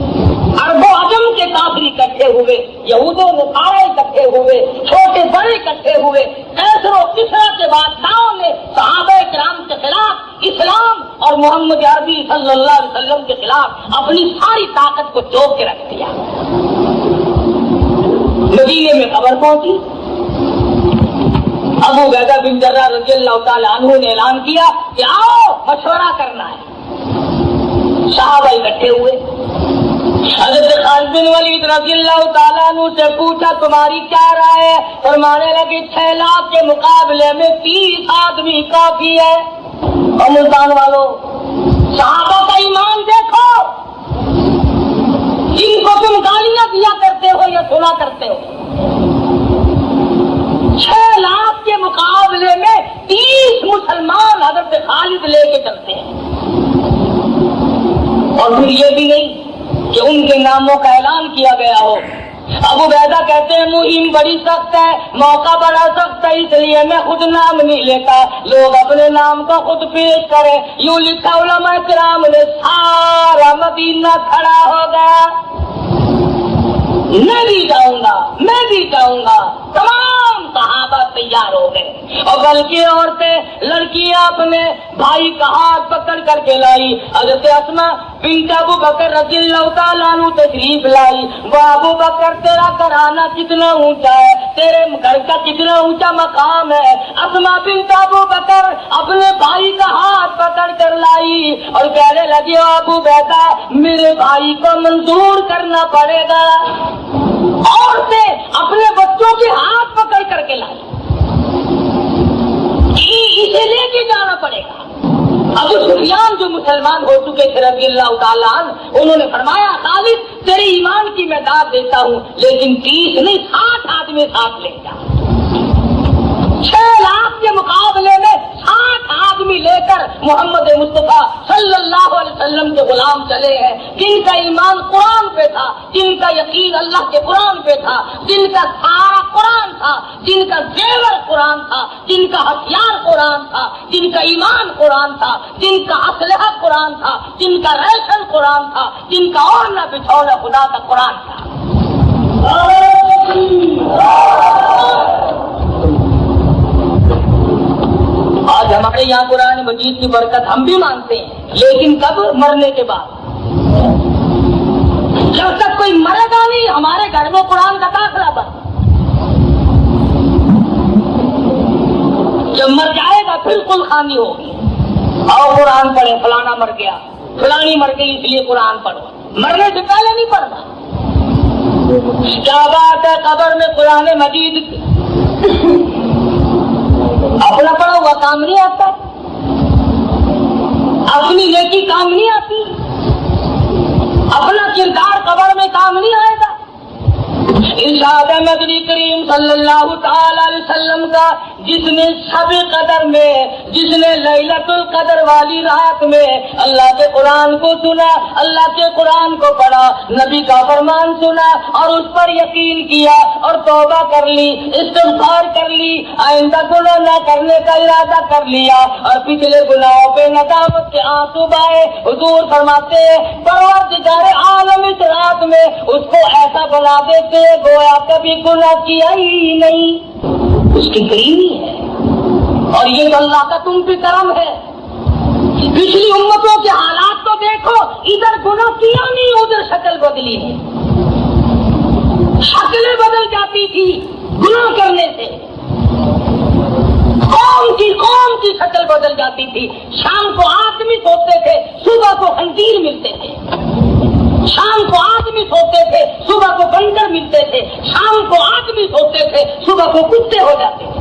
عرب و عجم کے کافر اکٹھے ہوئے, یہود و نصارا اکٹھے ہوئے, چھوٹے بڑے اکٹھے ہوئے. کیسر و کسرا کے بادشاہوں نے صحابہ کرام کے خلاف اسلام اور محمد عربی صلی اللہ علیہ وسلم کے خلاف اپنی ساری طاقت کو چوک کے رکھ دیا۔ مدینے میں خبر پہنچی، ابو عبیدہ بن جرح رضی اللہ تعالیٰ عنہ نے اعلان کیا کہ آؤ مشورہ کرنا ہے۔ صحابہ اکٹھے ہوئے، حضرت خالد بن ولید رضی اللہ تعالیٰ عنہ سے پوچھا تمہاری کیا رائے ہے؟ فرمانے لگے 6 لاکھ کے مقابلے میں 30 آدمی کافی ہے۔ اور ملتان والوں، صحابہ کا ایمان دیکھو، جن کو تم گالیاں دیا کرتے ہو یا سنا کرتے ہو، 6 لاکھ کے مقابلے میں 30 مسلمان حضرت خالد لے کے چلتے ہیں۔ اور پھر یہ بھی نہیں کہ ان کے ناموں کا اعلان کیا گیا ہو۔ ابو عبیدہ کہتے ہیں مہم بڑی سخت ہے، موقع بڑا سخت ہے، اس لیے میں خود نام نہیں لیتا، لوگ اپنے نام کو خود پیش کریں۔ یوں لکھا علماء کرام نے، سارا مدینہ کھڑا ہو گیا، میں بھی جاؤں گا، میں بھی جاؤں گا۔ تمام صحابہ تیار ہو گئے، اور بلکہ عورتیں لڑکیاں اپنے بھائی کا ہاتھ پکڑ کر کے لائی۔ حضرت اسماء بنت ابو بکر رضی اللہ تعالیٰ عنہ تشریف لائی۔ وہ ابو بکر تیرا گھرانہ کتنا اونچا ہے، تیرے گھر کا کتنا اونچا مقام ہے۔ اسماء بنت ابو بکر اپنے بھائی کا ہاتھ پکڑ کر لائی اور کہنے لگی ابو عبیدہ میرے بھائی کو منظور کرنا پڑے گا۔ عورتیں اپنے بچوں کے ہاتھ پکڑ کر کے لائی، اسے لے کے جانا پڑے گا۔ ابو سفیان جو مسلمان ہو چکے تھے رضی اللہ تعالیٰ عنہ، انہوں نے فرمایا خالد تیرے ایمان کی میں داد دیتا ہوں، لیکن 30 نہیں 60 آدمی ساتھ لے جا۔ 6 لاکھ کے مقابلے میں 60 آدمی لے کر محمد مصطفیٰ صلی اللہ علیہ وسلم کے غلام چلے ہیں، جن کا ایمان قرآن پہ تھا، جن کا یقین اللہ کے قرآن پہ تھا، جن کا سارا قرآن تھا، جن کا زیور قرآن تھا، جن کا ہتھیار قرآن تھا، جن کا ایمان قرآن تھا، جن کا اسلحہ قرآن تھا، جن کا ریشن قرآن تھا، جن کا اوڑھنا بچھونا خدا کا قرآن تھا۔ آج ہمارے یہاں قرآن مجید کی برکت ہم بھی مانتے ہیں، لیکن کب؟ مرنے کے بعد۔ جب تک کوئی مرے گا نہیں ہمارے گھر میں قرآن کا داخلہ بند۔ جب مر جائے گا پھر کل خانی ہوگی، اور قرآن پڑھے، فلانا مر گیا، فلانی مر گئی اس لیے قرآن پڑھو۔ مرنے سے پہلے نہیں پڑھنا۔ کیا بات ہے، قبر میں قرآن مجید اپنا پڑھا ہوا کام نہیں آتا، اپنی نیکی کام نہیں آتی، اپنا کردار قبر میں کام نہیں آئے گا۔ ارشاد مدنی کریم صلی اللہ تعالی علیہ وسلم کا، جس نے شب قدر میں، جس نے لیلۃ القدر والی رات میں اللہ کے قرآن کو سنا، اللہ کے قرآن کو پڑھا، نبی کا فرمان سنا اور اس پر یقین کیا اور توبہ کر لی، استغفار کر لی، آئندہ گناہ نہ کرنے کا ارادہ کر لیا اور پچھلے گناہوں پہ ندامت کے آنسو بہائے، حضور فرماتے ہیں پروردگار عالم اس رات میں اس کو ایسا بنا دیتے گویا کبھی گناہ کیا ہی نہیں۔ اس کی کریمی ہے، اور یہ اللہ کا تم پہ کرم ہے۔ پچھلی امتوں کے حالات کو دیکھو، ادھر گناہ کیا نہیں، ادھر شکل بدلی ہے، شکلیں بدل جاتی تھی گناہ کرنے سے، قوم کی شکل بدل جاتی تھی۔ شام کو آدمی سوتے تھے، صبح کو خنزیر ملتے تھے، شام کو آدمی سوتے تھے، صبح کو بندر ملتے تھے، شام کو آدمی سوتے تھے، صبح کو کتے ہو جاتے تھے۔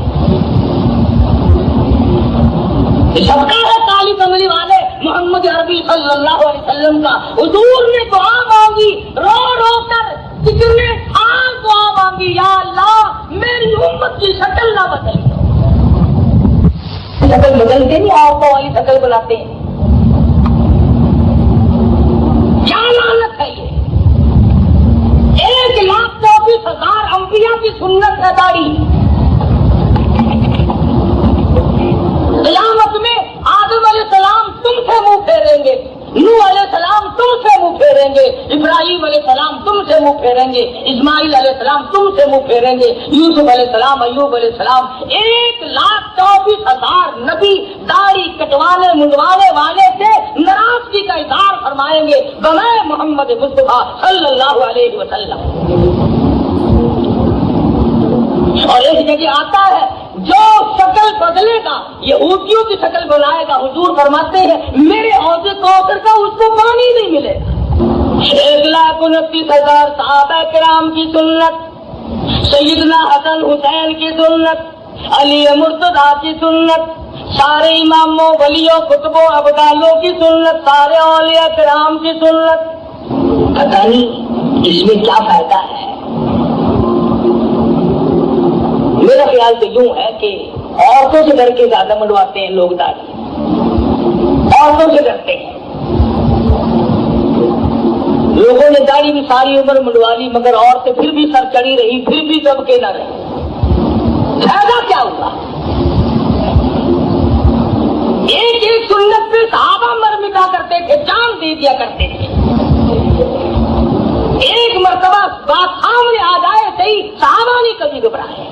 سب کا ہے کالی کملی والے محمد عربی صلی اللہ علیہ وسلم کا۔ حضور نے دعا مانگی، رو رو کر کتنے سال دعا مانگی، یا اللہ میری امت کی شکل نہ بدل۔ شکل بدلتے نہیں، عورتوں والی شکل بناتے ہیں، کیا لعنت ہے یہ؟ 1,24,000 انبیاء کی سنت ہے داڑھی۔ قیامت میں آدم علیہ السلام تم سے منہ پھیریں گے، نوح علیہ السلام تم سے منہ پھیریں گے، ابراہیم علیہ السلام تم سے منہ پھیریں گے، اسماعیل علیہ السلام تم سے منہ پھیریں گے، یوسف علیہ السلام، ایوب علیہ السلام، 1,24,000 نبی داڑھی کٹوانے منڈوانے والے سے ناراضگی کا اظہار فرمائیں گے بنائے محمد مصطفیٰ صلی اللہ علیہ وسلم. اور ایک جگہ آتا ہے جو شکل بدلے گا یہودیوں کی شکل بنائے گا. حضور فرماتے ہیں میرے حوض کوثر کا اس کو پانی نہیں ملے گا. 1,29,000 صحابہ کرام کی سنت، سیدنا حسن حسین کی سنت، علی مرتضیٰ کی سنت، سارے اماموں ولیوں کتبوں ابدالوں کی سنت، سارے اولیاء کرام کی سنت. پتہ نہیں اس میں کیا فائدہ ہے. میرا خیال تو یوں ہے کہ عورتوں سے ڈر کے زیادہ منڈواتے ہیں لوگ داڑھی، عورتوں سے ڈرتے ہیں. لوگوں نے داڑھی بھی ساری عمر منڈوا لی مگر عورتیں پھر بھی سر چڑھی رہی، پھر بھی دب کے نہ رہی. فائدہ کیا ہوا؟ ایک ایک سنت پہ صحابہ مر مٹا کرتے تھے، جان دے دیا کرتے تھے. ایک مرتبہ بات سامنے آ جائے صحیح، صحابہ نہیں کبھی گھبرائے.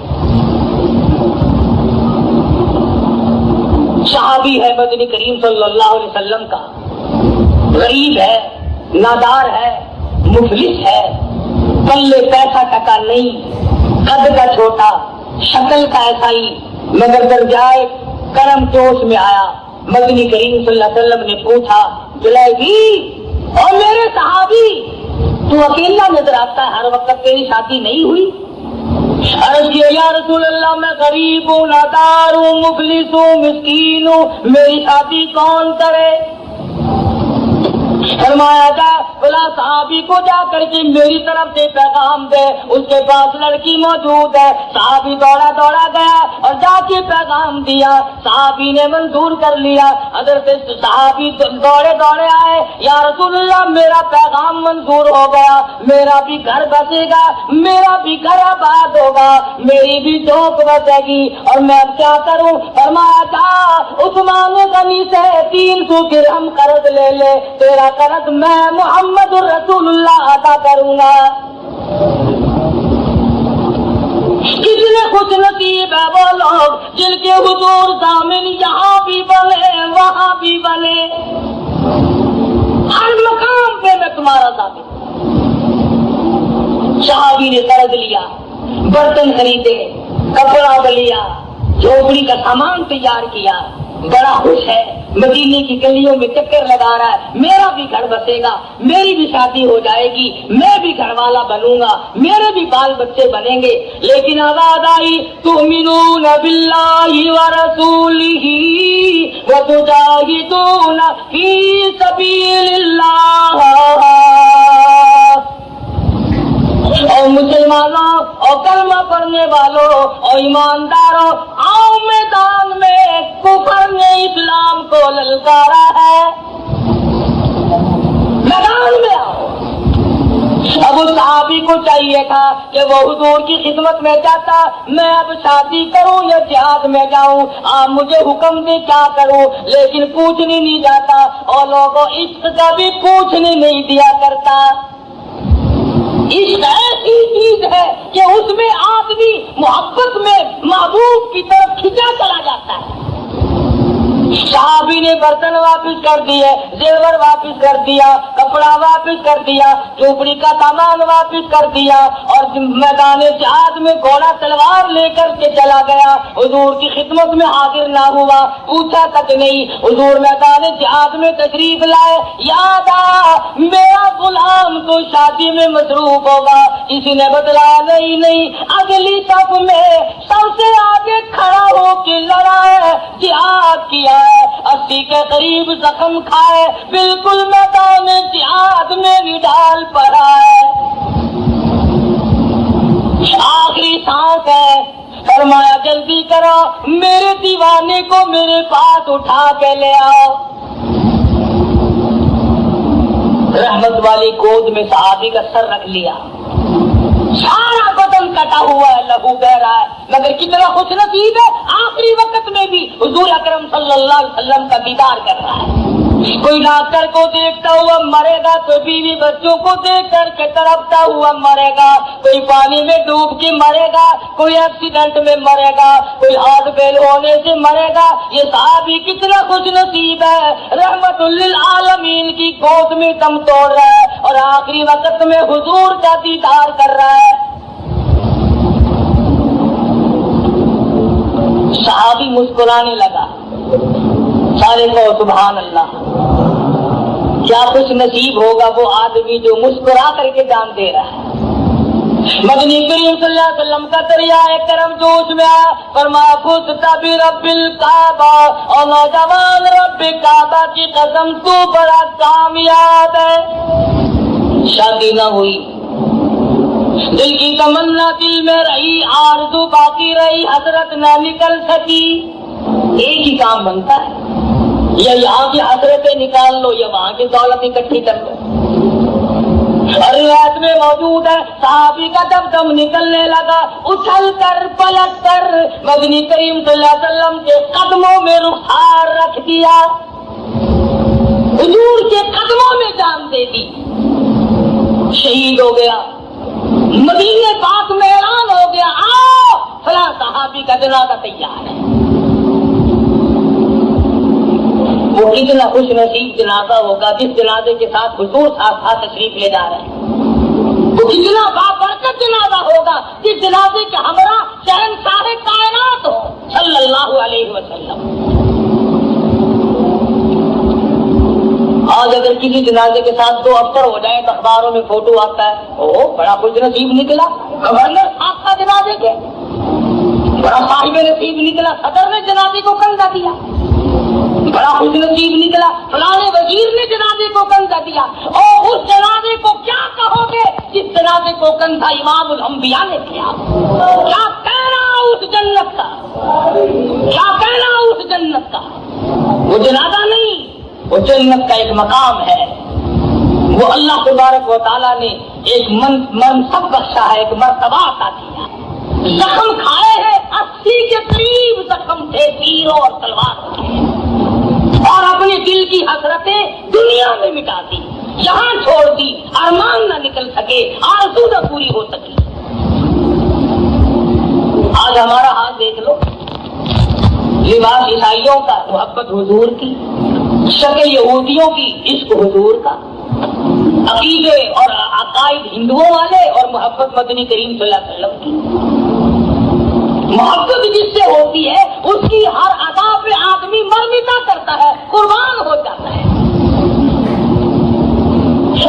صحابی ہے مدنی کریم صلی اللہ علیہ وسلم کا، غریب ہے، نادار ہے، مفلس ہے، پلے پیسہ ٹکا نہیں، قد کا چھوٹا، شکل کا ایسا ہی، مگر درجائے کرم جوش میں آیا. مدنی کریم صلی اللہ علیہ وسلم نے پوچھا جلیبی اور میرے صحابی تو اکیلا نظر آتا ہے، ہر وقت تیری شادی نہیں ہوئی؟ عرض کیا یا رسول اللہ میں غریب ہوں، نادار ہوں، مفلس ہوں، مسکین ہوں، میری شادی کون کرے؟ فرمایا جا بلا صحابی کو جا کر کے میری طرف سے پیغام دے، اس کے پاس لڑکی موجود ہے. صحابی دوڑا دوڑا گیا اور جا کے پیغام دیا. صحابی نے منظور کر لیا. حضرت صحابی دوڑے دوڑے آئے، یا رسول اللہ میرا پیغام منظور ہو گیا، میرا بھی گھر بسے گا، میرا بھی گھر آباد ہوگا، میری بھی جھونک بسے گی، اور میں اب کیا کروں؟ فرمایا جا عثمان غنی سے 300 درہم قرض لے لے، تیرا قرض میں محمد الرسول اللہ ادا کروں گا. کتنے خوش نصیب ہے وہ لوگ جن کے حضور ضامن یہاں بھی بنے وہاں بھی بنے، ہر مقام پہ میں تمہارا ضامن. صحابی نے قرض لیا، برتن خریدے، کپڑا لیا، جھوپڑی کا سامان تیار کیا، بڑا خوش ہے، مدینے کی گلیوں میں چکر لگا رہا ہے، میرا بھی گھر بسے گا، میری بھی شادی ہو جائے گی، میں بھی گھر والا بنوں گا، میرے بھی بال بچے بنیں گے. لیکن آواز آئی تؤمنون باللہ ورسولہ وتجاہدون فی سبیل اللہ. اور مسلمانوں اور کلمہ پڑھنے والوں اور ایمانداروں، آؤ میدان میں، کفر نے اسلام کو للکارا ہے، میدان میں آؤ. اب اس صحابی کو چاہیے تھا کہ وہ حضور کی خدمت میں جاتا، میں اب شادی کروں یا جہاد میں جاؤں، آپ مجھے حکم دے کیا کروں، لیکن پوچھنے نہیں جاتا. اور لوگوں عشق کا بھی پوچھنے نہیں دیا کرتا. عشق ایسی چیز ہے کہ اس میں آدمی محبت میں محبوب کی طرف کھینچا چلا جاتا ہے. صحابی نے برتن واپس کر دیے، زیور واپس کر دیا، کپڑا واپس کر دیا، جھوپڑی کا سامان واپس کر دیا، اور میدان جہاد میں گھوڑا تلوار لے کر کے چلا گیا. حضور کی خدمت میں حاضر نہ ہوا، پوچھا تک نہیں. حضور میدان جہاد میں تشریف لائے، یاد آ میرا غلام تو شادی میں مصروف ہوگا، کسی نے بتلایا نہیں. اگلی صف میں سب سے آگے کھڑا ہو کے لڑا ہے، جہاد کیا ہے، 80 کے قریب زخم کھائے، بالکل میدان جہاد میں بھی ڈال پڑا ہے، آخری سانس ہے. فرمایا جلدی کرو، میرے دیوانے کو میرے پاس اٹھا کے لے آؤ. رحمت والی گود میں صحابی کا سر رکھ لیا، سارا بدن کٹا ہوا ہے، لہو بہ رہا ہے، مگر کتنا خوش نصیب ہے، آخری وقت میں بھی حضور اکرم صلی اللہ علیہ وسلم کا دیدار کر رہا ہے. کوئی ڈاکٹر کو دیکھتا ہوا مرے گا، کوئی بیوی بچوں کو دیکھ کر کے تڑپتا ہوا مرے گا، کوئی پانی میں ڈوب کے مرے گا، کوئی ایکسیڈنٹ میں مرے گا، کوئی ہاتھ فیل ہونے سے مرے گا۔ یہ صحابی کتنا خوش نصیب ہے، رحمت للعالمین کی گود میں دم توڑ رہا ہے اور آخری وقت میں حضور کا دیدار کر رہا ہے۔ صحابی مسکرانے لگا۔ سارے کو سبحان اللہ، کیا خوش نصیب ہوگا وہ آدمی جو مسکرا کر کے جان دے رہا ہے۔ مدنی کریم صلی اللہ علیہ وسلم کا دریائے کرم جوش میں آیا، فرمایا فزت برب الکعبہ، اور نوجوان رب کعبہ کی قسم تو بڑا کامیاب ہے۔ شادی نہ ہوئی، دل کی تمنا دل میں رہی، آرزو باقی رہی، حسرت نہ نکل سکی۔ ایک ہی کام بنتا ہے، یا یہاں کی حسرتیں نکال لو یا وہاں کی دولت اکٹھی کر لو۔ اور روایت میں موجود ہے صحابی کا دم دم نکلنے لگا، اچھل کر پلٹ کر مدنی کریم صلی اللہ علیہ وسلم کے قدموں میں رخسار رکھ دیا، حضور کے قدموں میں جان دے دی، شہید ہو گیا۔ مدینے پاک میں اعلان ہو گیا، آؤ فلاں صحابی کا جنازہ تیار ہے۔ وہ کتنا خوش نصیب جنازہ ہوگا جس جنازے کے ساتھ حضور ساتھ تشریف لے جا رہے ہیں۔ وہ کتنا بابرکت جنازہ ہوگا جس جنازے کے ہمراہ شہنشاہ کائنات ہو صلی اللہ علیہ وسلم۔ آج اگر کسی جنازے کے ساتھ دو افسر ہو جائیں تو اخباروں میں فوٹو آتا ہے، او بڑا خوش نصیب نکلا گورنر صاحب کا جنازے کے، بڑا صاحب نصیب نکلا صدر نے جنازے کو کندھا دیا، بڑا خوش نصیب نکلا فلانے وزیر نے جنازے کو کندھا دیا۔ اور اس جنازے کو کیا کہو گے جس جنازے کو کندھا امام الانبیاء نے کیا؟ کیا کہنا اس جنت کا، کیا کہنا اس جنت کا؟ وہ جنازہ نہیں، وہ جنت کا ایک مقام ہے، وہ اللہ تبارک و تعالیٰ نے ایک منصب بخشا ہے، ایک مرتبہ عطا کیا۔ زخم کھائے ہیں 80 کے قریب زخم تھے تیروں اور تلوار کے، اور اپنے دل کی حسرتیں دنیا میں مٹا دی، یہاں چھوڑ دی، ارمان نہ نکل سکے، آرزو نہ پوری ہو سکی۔ آج ہمارا حال دیکھ لو، لباس عیسائیوں کا محبت حضور کی، شکل یہودیوں کی عشق حضور کا، عقیدے اور عقائد ہندوؤں والے اور محبت مدنی کریم صلی اللہ علیہ وسلم کی۔ محبت جس سے ہوتی ہے اس کی ہر ادا پہ آدمی مرمتا کرتا ہے، قربان ہو جاتا ہے۔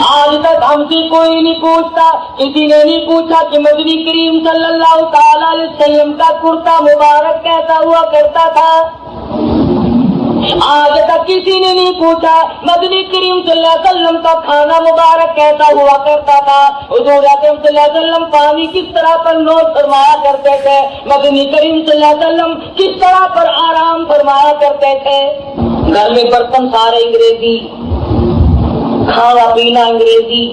آج تک ہم سے کوئی نہیں پوچھتا، کسی نے نہیں پوچھا کہ مدنی کریم صلی اللہ تعالی علیہ وسلم کا کرتا مبارک کیسا ہوا کرتا تھا۔ آج تک کسی نے نہیں پوچھا مدنی کریم صلی اللہ علیہ وسلم کا کھانا مبارک کیسا ہوا کرتا تھا، حضور اکرم صلی اللہ علیہ وسلم پانی کس طرح پر نوش فرمایا کرتے تھے، مدنی کریم صلی اللہ علیہ وسلم کس طرح پر آرام فرمایا کرتے تھے۔ گھر میں برتن سارے انگریزی، کھانا پینا انگریزی۔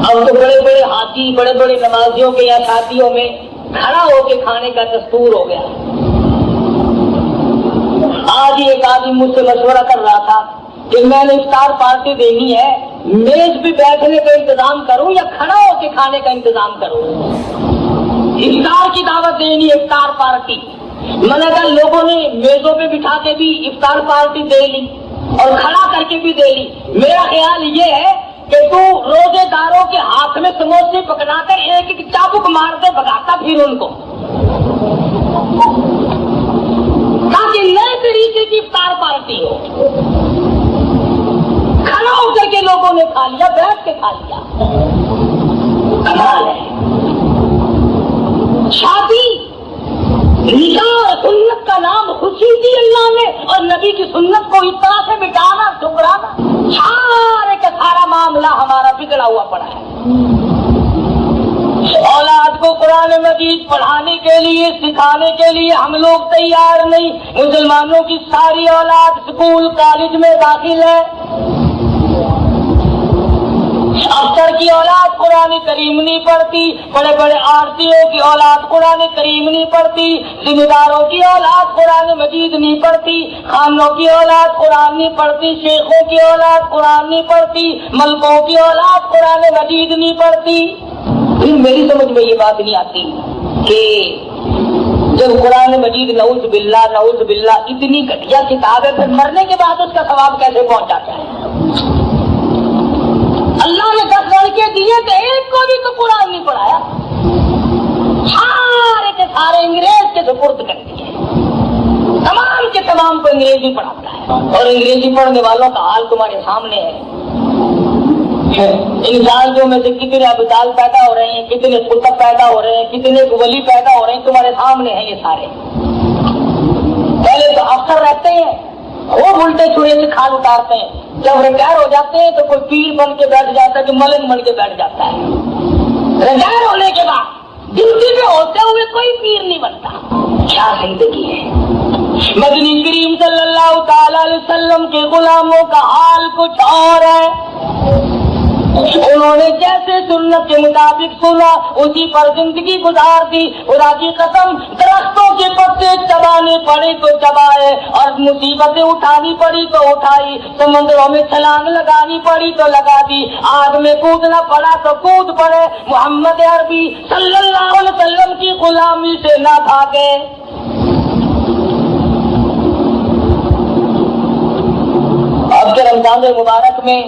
اب تو بڑے بڑے حاجی بڑے بڑے نمازیوں کے یا شادیوں میں کھڑا ہو کے کھانے کا دستور ہو گیا۔ آج ایک آدمی مجھ سے مشورہ کر رہا تھا کہ میں نے افطار پارٹی دینی ہے، میز پہ بیٹھنے کا انتظام کروں یا کھڑا ہو کے کھانے کا انتظام کروں؟ افطار کی دعوت دینی، افطار پارٹی۔ میں نے کہا لوگوں نے میزوں پہ بٹھا کے بھی افطار پارٹی دے لی اور کھڑا کر کے بھی دے لی۔ میرا خیال یہ ہے کہ تو روزے داروں کے ہاتھ میں سموسے پکڑا کر ایک ایک چابک مارتے بھگاتا پھر ان کو، تاکہ نئے طریقے کی افطار پارٹی ہو۔ کھڑا ہو کر کے لوگوں نے کھا لیا، بیٹھ کے کھا لیا، کمال ہے۔ شادی نکاح اور سنت کا نام خوشی دی اللہ نے، اور نبی کی سنت کو اس طرح سے مٹانا ٹھکرانا، سارے کا سارا معاملہ ہمارا بگڑا ہوا پڑا ہے۔ اولاد کو قرآن مجید پڑھانے کے لیے سکھانے کے لیے ہم لوگ تیار نہیں۔ مسلمانوں کی ساری اولاد اسکول کالج میں داخل ہے، افسر کی اولاد قرآن قرآن کریم نہیں پڑھتی، بڑے بڑے آرتیوں کی اولاد قرآن کریم نہیں پڑھتی، ذمہ داروں کی اولاد قرآن مجید نہیں پڑھتی، خانوں کی اولاد قرآن نہیں پڑھتی، شیخوں کی اولاد قرآن نہیں پڑھتی، ملکوں کی اولاد قرآن مجید نہیں پڑھتی۔ پھر میری سمجھ میں یہ بات نہیں آتی کہ جب قرآن مجید نعوذ باللہ اتنی گھٹیا کتاب ہے، پھر مرنے کے بعد اس کا ثواب کیسے پہنچ جاتا ہے؟ اللہ نے 10 لڑکے دیے تھے، ایک کو بھی تو قرآن نہیں پڑھایا، سارے کے سارے انگریز کے سپرد کر دیے، تمام کے تمام کو انگریزی پڑھاتا ہے، اور انگریزی پڑھنے والوں کا حال تمہارے سامنے ہے۔ ان سالوں میں سے کتنے ابدال پیدا ہو رہے ہیں، کتنے قطب پیدا ہو رہے ہیں، کتنے ولی پیدا ہو رہے ہیں، تمہارے سامنے ہیں یہ سارے۔ پہلے تو افسر رہتے ہیں، وہ الٹے چھڑے سے کھال اتارتے ہیں، جب ریٹائر ہو جاتے ہیں تو کوئی پیر بن کے بیٹھ جاتا ہے، جو ملنگ بن کے بیٹھ جاتا ہے۔ ریٹائر ہونے کے بعد ڈیوٹی پہ ہوتے ہوئے کوئی پیر نہیں بنتا۔ کیا زندگی ہے! مدنی کریم صلی اللہ تعالی علیہ وسلم کے غلاموں کا حال کچھ اور ہے۔ انہوں نے جیسے سنت کے مطابق سنا اسی پر زندگی گزار دی۔ خدا کی قسم، درختوں کے پتے چبانے پڑے تو چبائے، اور مصیبتیں اٹھانی پڑی تو اٹھائی، سمندروں میں چھلانگ لگانی پڑی تو لگا دی، آگ میں کودنا پڑا تو کود پڑے۔ محمد عربی صلی اللہ علیہ وسلم کی غلامی سے نہ بھاگے۔ اب کے رمضان مبارک میں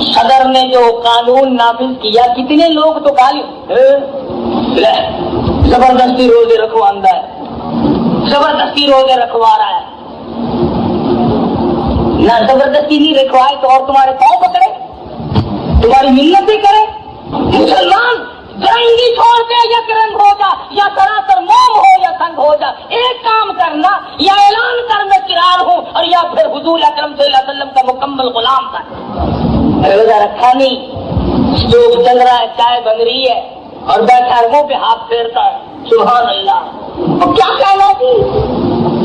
صدر نے جو قانون نافذ کیا، کتنے لوگ تو گالی زبردستی روزے رکھواندہ ہے، زبردستی روزے رکھوا رہا ہے۔ نہ زبردستی نہیں رکھوائے تو اور تمہارے پاؤں پکڑے، تمہاری منتیں کرے۔ مسلمان درنگی چھوڑ دے یا کرنگ ہو جا، یا سراسر موم ہو یا سنگ ہو جا، ایک کام کرنا، یا اعلان کر میں کرار ہوں، اور یا پھر حضور اکرم صلی اللہ علیہ وسلم کا مکمل غلام تھا۔ روزہ رکھا نہیں، جو چل رہا ہے، چائے بن رہی ہے اور بیٹھا منہ پہ ہاتھ پھیرتا ہے، سبحان اللہ۔ اور کیا کہنا جی،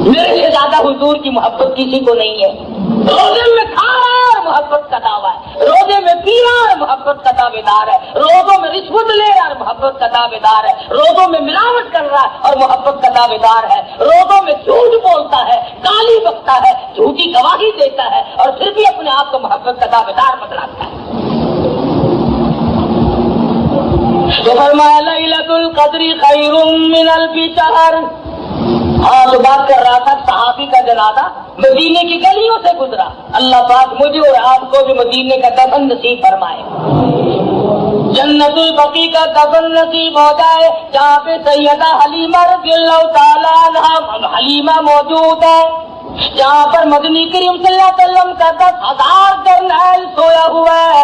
میرے سے زیادہ حضور کی محبت کسی کو نہیں ہے۔ روزے میں کھا رہا ہے اور محبت کا دعویٰ ہے، روزے میں پی رہا اور محبت کا دعوے دار ہے، روزوں میں رشوت لے رہا اور محبت کا دعوے دار ہے، روزوں میں ملاوٹ کر رہا ہے اور محبت کا دعوے دار ہے، روزوں میں جھوٹ بولتا ہے، گالی بکتا ہے، جھوٹی گواہی دیتا ہے، اور پھر بھی اپنے آپ کو محبت کا دعوے دار بتلاتا ہے۔ تو فرمایا لیلۃ القدر خیر من الف شہر۔ ہاں تو بات کر رہا تھا صحابی کا جنازہ مدینے کی گلیوں سے گزرا۔ اللہ پاک مجھے اور آپ کو بھی مدینے کا دفن نصیب فرمائے، جنت البقیع کا دفن نصیب ہو جائے، جہاں پہ سیدہ حلیمہ رضی اللہ تعالیٰ عنہا حلیمہ موجود ہے، جہاں پر مدنی کریم صلی اللہ علیہ وسلم کا 10,000 جرنیل سویا ہوا ہے۔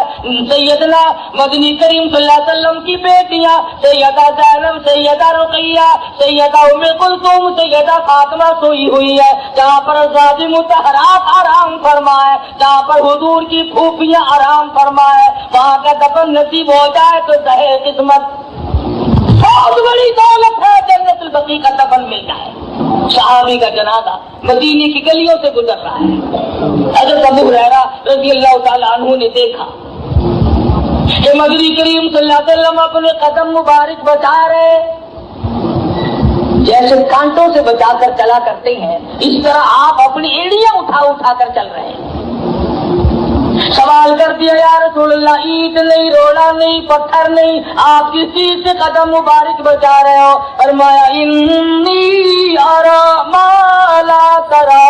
سیدنا مدنی کریم صلی اللہ علیہ وسلم کی بیٹیاں سیدہ زینب، سیدہ رقیہ، سیدہ ام کلثوم، سیدہ فاطمہ سوئی ہوئی ہے، جہاں پر ازواج مطہرات آرام فرمائے، جہاں پر حضور کی پھوپھیاں آرام فرمائے، وہاں کا دفن نصیب ہو جائے تو زہر قسمت، بہت بڑی دولت ہے، جنت البقیع کا دفن مل جائے۔ صحابی کا جنازہ مدینے کی گلیوں سے گزر رہا ہے۔ حضرت ابو ہریرہ رضی اللہ تعالیٰ عنہ نے دیکھا کہ مدنی کریم صلی اللہ علیہ وسلم اپنے قدم مبارک بچا رہے، جیسے کانٹوں سے بچا کر چلا کرتے ہیں، اس طرح آپ اپنی ایڑیاں اٹھا اٹھا کر چل رہے ہیں۔ سوال کر دیا، یا رسول اللہ، اینٹ نہیں، روڑا نہیں، پتھر نہیں، آپ کس چیز سے قدم مبارک بچا رہے ہو؟ فرمایا انی ارا ما لا ترا،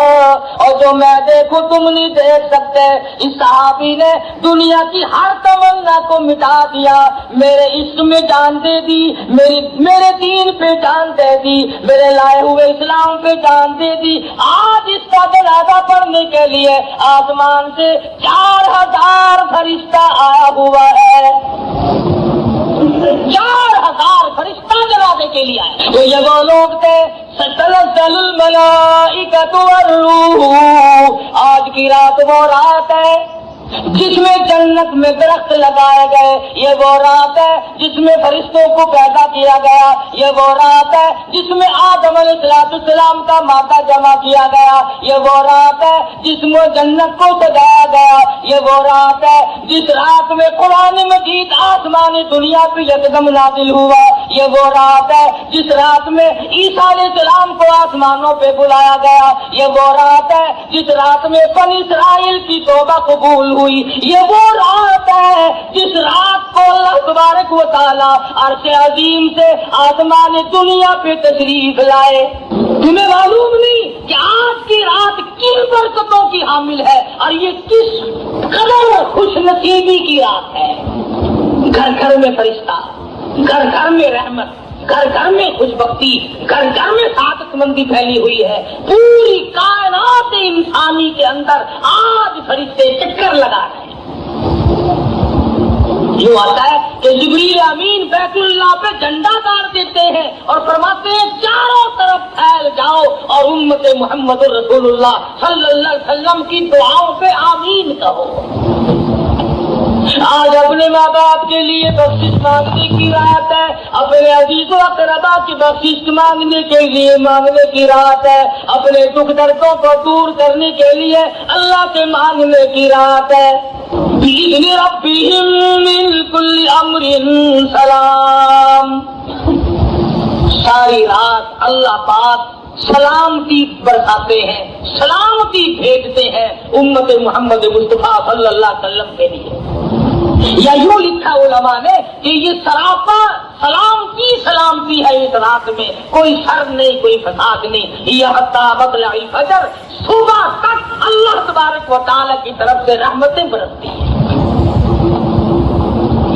اور جو میں دیکھوں تم نہیں دیکھ سکتے۔ اس صحابی نے دنیا کی ہر تمنا کو مٹا دیا، میرے عشق میں جان دے دی، میرے دین پہ جان دے دی، میرے لائے ہوئے اسلام پہ جان دے دی۔ آج اس کا جنازہ پڑھنے کے لیے آسمان سے 4,000 فرشتہ آیا ہوا ہے، 4,000 فرشتہ جنازے کے لیے آئے۔ تو یہ وہ لوگ تھے تنزل الملائکۃ والروح۔ آج کی رات وہ رات ہے جس میں جنت میں درخت لگائے گئے، یہ وہ رات ہے جس میں فرشتوں کو پیدا کیا گیا، یہ وہ رات ہے جس میں آدم علیہ السلام کا مادہ جمع کیا گیا، یہ وہ رات ہے جس میں جنت کو سجایا گیا، یہ وہ رات ہے جس رات میں قرآن مجید آسمانی دنیا پہ یکدم نازل ہوا، یہ وہ رات ہے جس رات میں عیسیٰ علیہ السلام کو آسمانوں پہ بلایا گیا، یہ وہ رات ہے جس رات میں بنی اسرائیل کی توبہ قبول ہوئی، یہ وہ رات ہے جس رات کو اللہ تبارک و تعالی عرش عظیم سے آسمان دنیا پہ تشریف لائے۔ تمہیں معلوم نہیں کہ آج کی رات کن برکتوں کی حامل ہے اور یہ کس قدر خوش نصیبی کی رات ہے۔ گھر گھر میں فرشتہ، گھر گھر میں رحمت، گھر گھر میں خوش بختی، گھر گھر میں سعادت مندی پھیلی ہوئی ہے۔ پوری کائنات انسانی کے اندر آج فرشتے چکر لگا رہے ہیں۔ یوں آتا ہے کہ جبریل امین بیت اللہ پہ جھنڈا گاڑ دیتے ہیں اور فرماتے ہیں چاروں طرف پھیل جاؤ اور امت محمد رسول اللہ صلی اللہ علیہ وسلم کی دعاؤں پہ آمین کہو۔ آج اپنے ماں باپ کے لیے بخشش مانگنے کی رات ہے، اپنے عزیز و اقربا کی بخشش مانگنے کے لیے مانگنے کی رات ہے، اپنے دکھ دردوں کو دور کرنے کے لیے اللہ سے مانگنے کی رات ہے۔ بِإِذْنِ رَبِّهِمْ مِنْ كُلِّ أَمْرٍ سلام۔ ساری رات اللہ پاک سلامتی برساتے ہیں، سلامتی بھیجتے ہیں امت محمد مصطفیٰ صلی اللہ علیہ وسلم کے لیے۔ یا یوں لکھا علماء نے کہ یہ سراپا سلامتی ہے اس رات میں، کوئی شر نہیں، کوئی فساد نہیں۔ یہ حتیٰ مطلع الفجر، صبح تک اللہ تبارک و تعالیٰ کی طرف سے رحمتیں برستی ہیں۔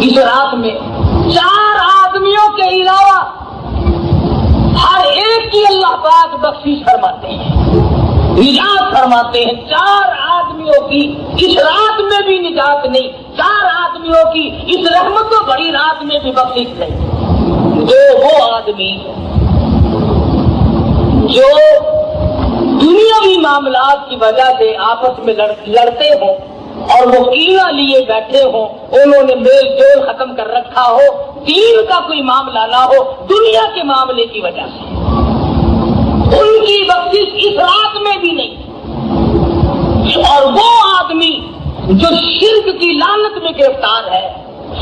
اس رات میں 4 آدمیوں کے علاوہ ہر ایک کی اللہ پاک بخشش فرماتے ہیں، نجات فرماتے ہیں۔ 4 آدمیوں کی اس رات میں بھی نجات نہیں، 4 آدمیوں کی اس رحمت و بڑی رات میں بھی بخشش نہیں۔ وہ آدمی جو دنیاوی معاملات کی وجہ سے آپس میں لڑتے ہوں اور وہ کینہ لیے بیٹھے ہوں، انہوں نے میل جول ختم کر رکھا ہو، دین کا کوئی معاملہ نہ ہو، دنیا کے معاملے کی وجہ سے ان کی بخشش اس رات میں بھی نہیں۔ اور وہ آدمی جو شرک کی لعنت میں گرفتار ہے،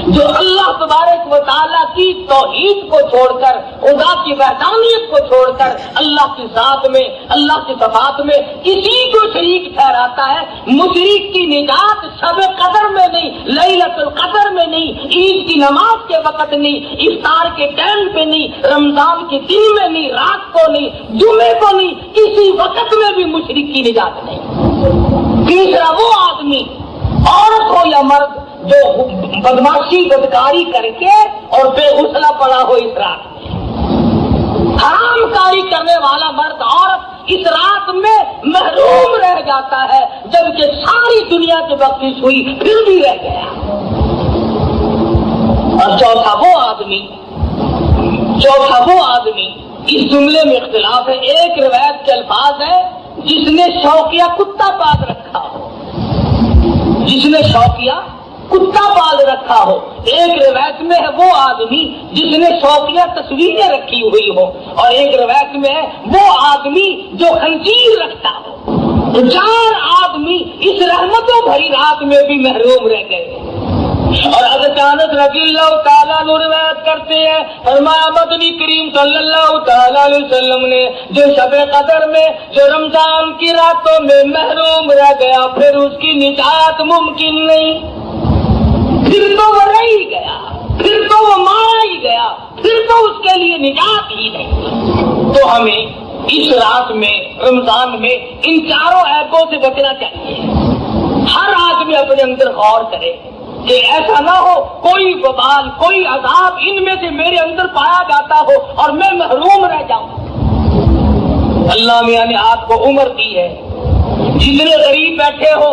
جو اللہ تبارک و تعالیٰ کی توحید کو چھوڑ کر، خدا کی وحدانیت کو چھوڑ کر اللہ کی ذات میں، اللہ کی صفات میں کسی کو شریک ٹھہراتا ہے، مشرک کی نجات شب قدر میں نہیں، لیلۃ القدر میں نہیں، عید کی نماز کے وقت نہیں، افطار کے ٹائم پہ نہیں، رمضان کے دن میں نہیں، رات کو نہیں، جمعے کو نہیں، کسی وقت میں بھی مشرک کی نجات نہیں۔ تیسرا وہ آدمی، عورت ہو یا مرد، جو بدماشی بدکاری کر کے اور بے غسلہ پڑا ہو اس رات میں، حرام کاری کرنے والا مرد عورت اس رات میں محروم رہ جاتا ہے، جبکہ ساری دنیا کی بخشش ہوئی پھر بھی رہ گیا۔ اور چوتھا وہ آدمی اس جملے میں اختلاف ہے۔ ایک روایت کے الفاظ ہے جس نے شوقیہ کتا پال رکھا ہو، جس نے شوقیہ کتا پال رکھا ہو۔ ایک روایت میں ہے وہ آدمی جس نے شوقیہ تصویریں رکھی ہوئی ہو، اور ایک روایت میں ہے وہ آدمی جو خنزیر رکھتا ہو۔ 4 آدمی اس رحمتوں بھری رات میں بھی محروم رہ گئے۔ اور حضرت انس رضی اللہ تعالیٰ عنہ روایت کرتے ہیں، فرمایا مدنی کریم صلی اللہ تعالیٰ علیہ وسلم نے جو شب قدر میں، جو رمضان کی راتوں میں محروم رہ گیا، پھر اس کی نجات ممکن نہیں، پھر تو وہ رہ ہی گیا، پھر تو وہ مارا ہی گیا، پھر تو اس کے لیے نجات ہی نہیں۔ تو ہمیں اس رات میں، رمضان میں، ان 4 عیبوں سے بچنا چاہیے۔ ہر آدمی اپنے اندر غور کرے کہ ایسا نہ ہو کوئی وبال، کوئی عذاب ان میں سے میرے اندر پایا جاتا ہو اور میں محروم رہ جاؤں۔ اللہ میاں نے آپ کو عمر دی ہے، جتنے غریب بیٹھے ہو،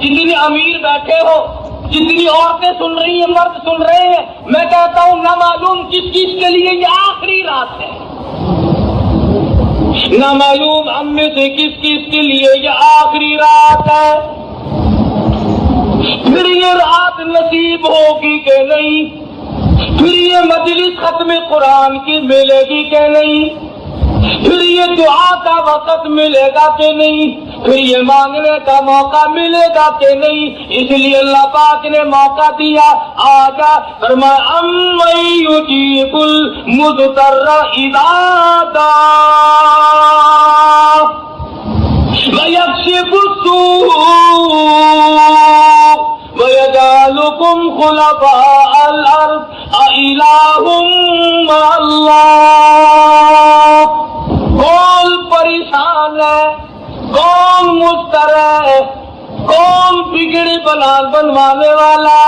جتنے امیر بیٹھے ہو، جتنی عورتیں سن رہی ہیں، مرد سن رہے ہیں، میں کہتا ہوں نہ معلوم کس چیز کے لیے یہ آخری رات ہے، نہ معلوم ہم میں سے کس چیز کے لیے یہ آخری رات ہے۔ پھر یہ رات نصیب ہوگی کہ نہیں؟ پھر یہ مجلس ختم قرآن کی ملے گی کہ نہیں؟ پھر یہ دعا کا وقت ملے گا کہ نہیں؟ پھر یہ مانگنے کا موقع ملے گا کہ نہیں؟ اس لیے اللہ پاک نے موقع دیا. آجا فرمایا امن یجیب المضطر اذا دعا ویکشف السوء وَيَجْعَلُكُمْ خُلَفَاءَ الْأَرْضِ أَإِلَٰهٌ مَّعَ اللَّهِ. کون پریشان ہے؟ کون مضطر ہے؟ کون بگڑی بنوانے والا؟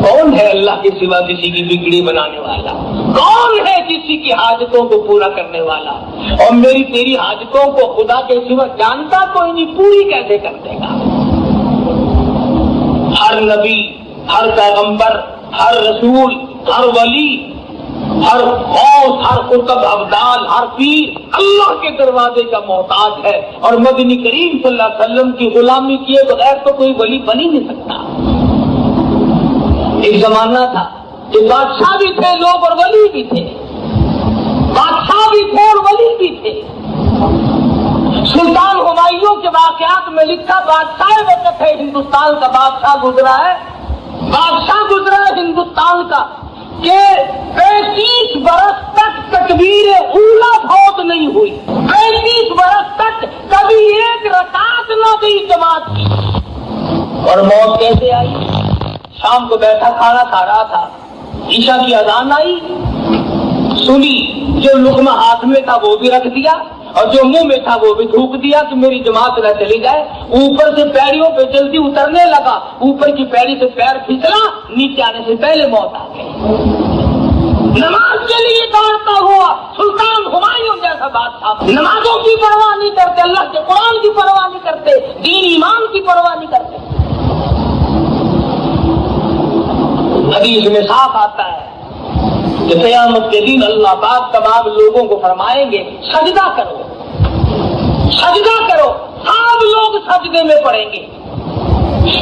کون ہے اللہ کے سوا کسی کی بگڑی بنانے والا؟ کون ہے کسی کی حاجتوں کو پورا کرنے والا؟ اور میری تیری حاجتوں کو خدا کے سوا جانتا کوئی نہیں، پوری کیسے کر دے گا؟ ہر نبی، ہر پیغمبر، ہر رسول، ہر ولی، ہر غوث، ہر قطب ابدال، ہر پیر اللہ کے دروازے کا محتاج ہے، اور مدنی کریم صلی اللہ علیہ وسلم کی غلامی کیے بغیر تو کوئی ولی بن ہی نہیں سکتا. ایک زمانہ تھا کہ بادشاہ بھی تھے لوگ اور ولی بھی تھے، بادشاہ بھی تھے اور ولی بھی تھے. سلطان ہمایوں کے واقعات میں لکھا بادشاہ وقت ہے ہندوستان کا بادشاہ گزرا ہے ہندوستان کا کہ 35 برس تک تکبیر اولا فوت نہیں ہوئی، 35 برس تک کبھی ایک رکعت نہ گئی جماعت کی. اور موت کیسے آئی؟ شام کو بیٹھا کھانا کھا رہا تھا، عشاء کی اذان آئی، سنی، جو لقمہ ہاتھ میں تھا وہ بھی رکھ دیا اور جو منہ میں تھا وہ بھی تھوک دیا کہ میری جماعت نہ چلی جائے. اوپر سے پیڑیوں پہ جلدی اترنے لگا، اوپر کی پیڑی سے پیر پھسلا، نیچے آنے سے پہلے موت آ گئی. نماز کے لیے دوڑتا ہوا سلطان ہمایوں جیسا بادشاہ، نمازوں کی پرواہ نہیں کرتے، اللہ کے قرآن کی پرواہ نہیں کرتے، دین ایمان کی پرواہ نہیں کرتے. حدیث میں صاف آتا ہے کہ قیامت کے دن اللہ پاک تمام لوگوں کو فرمائیں گے سجدہ کرو، سجدہ کرو. سب لوگ سجدے میں پڑیں گے.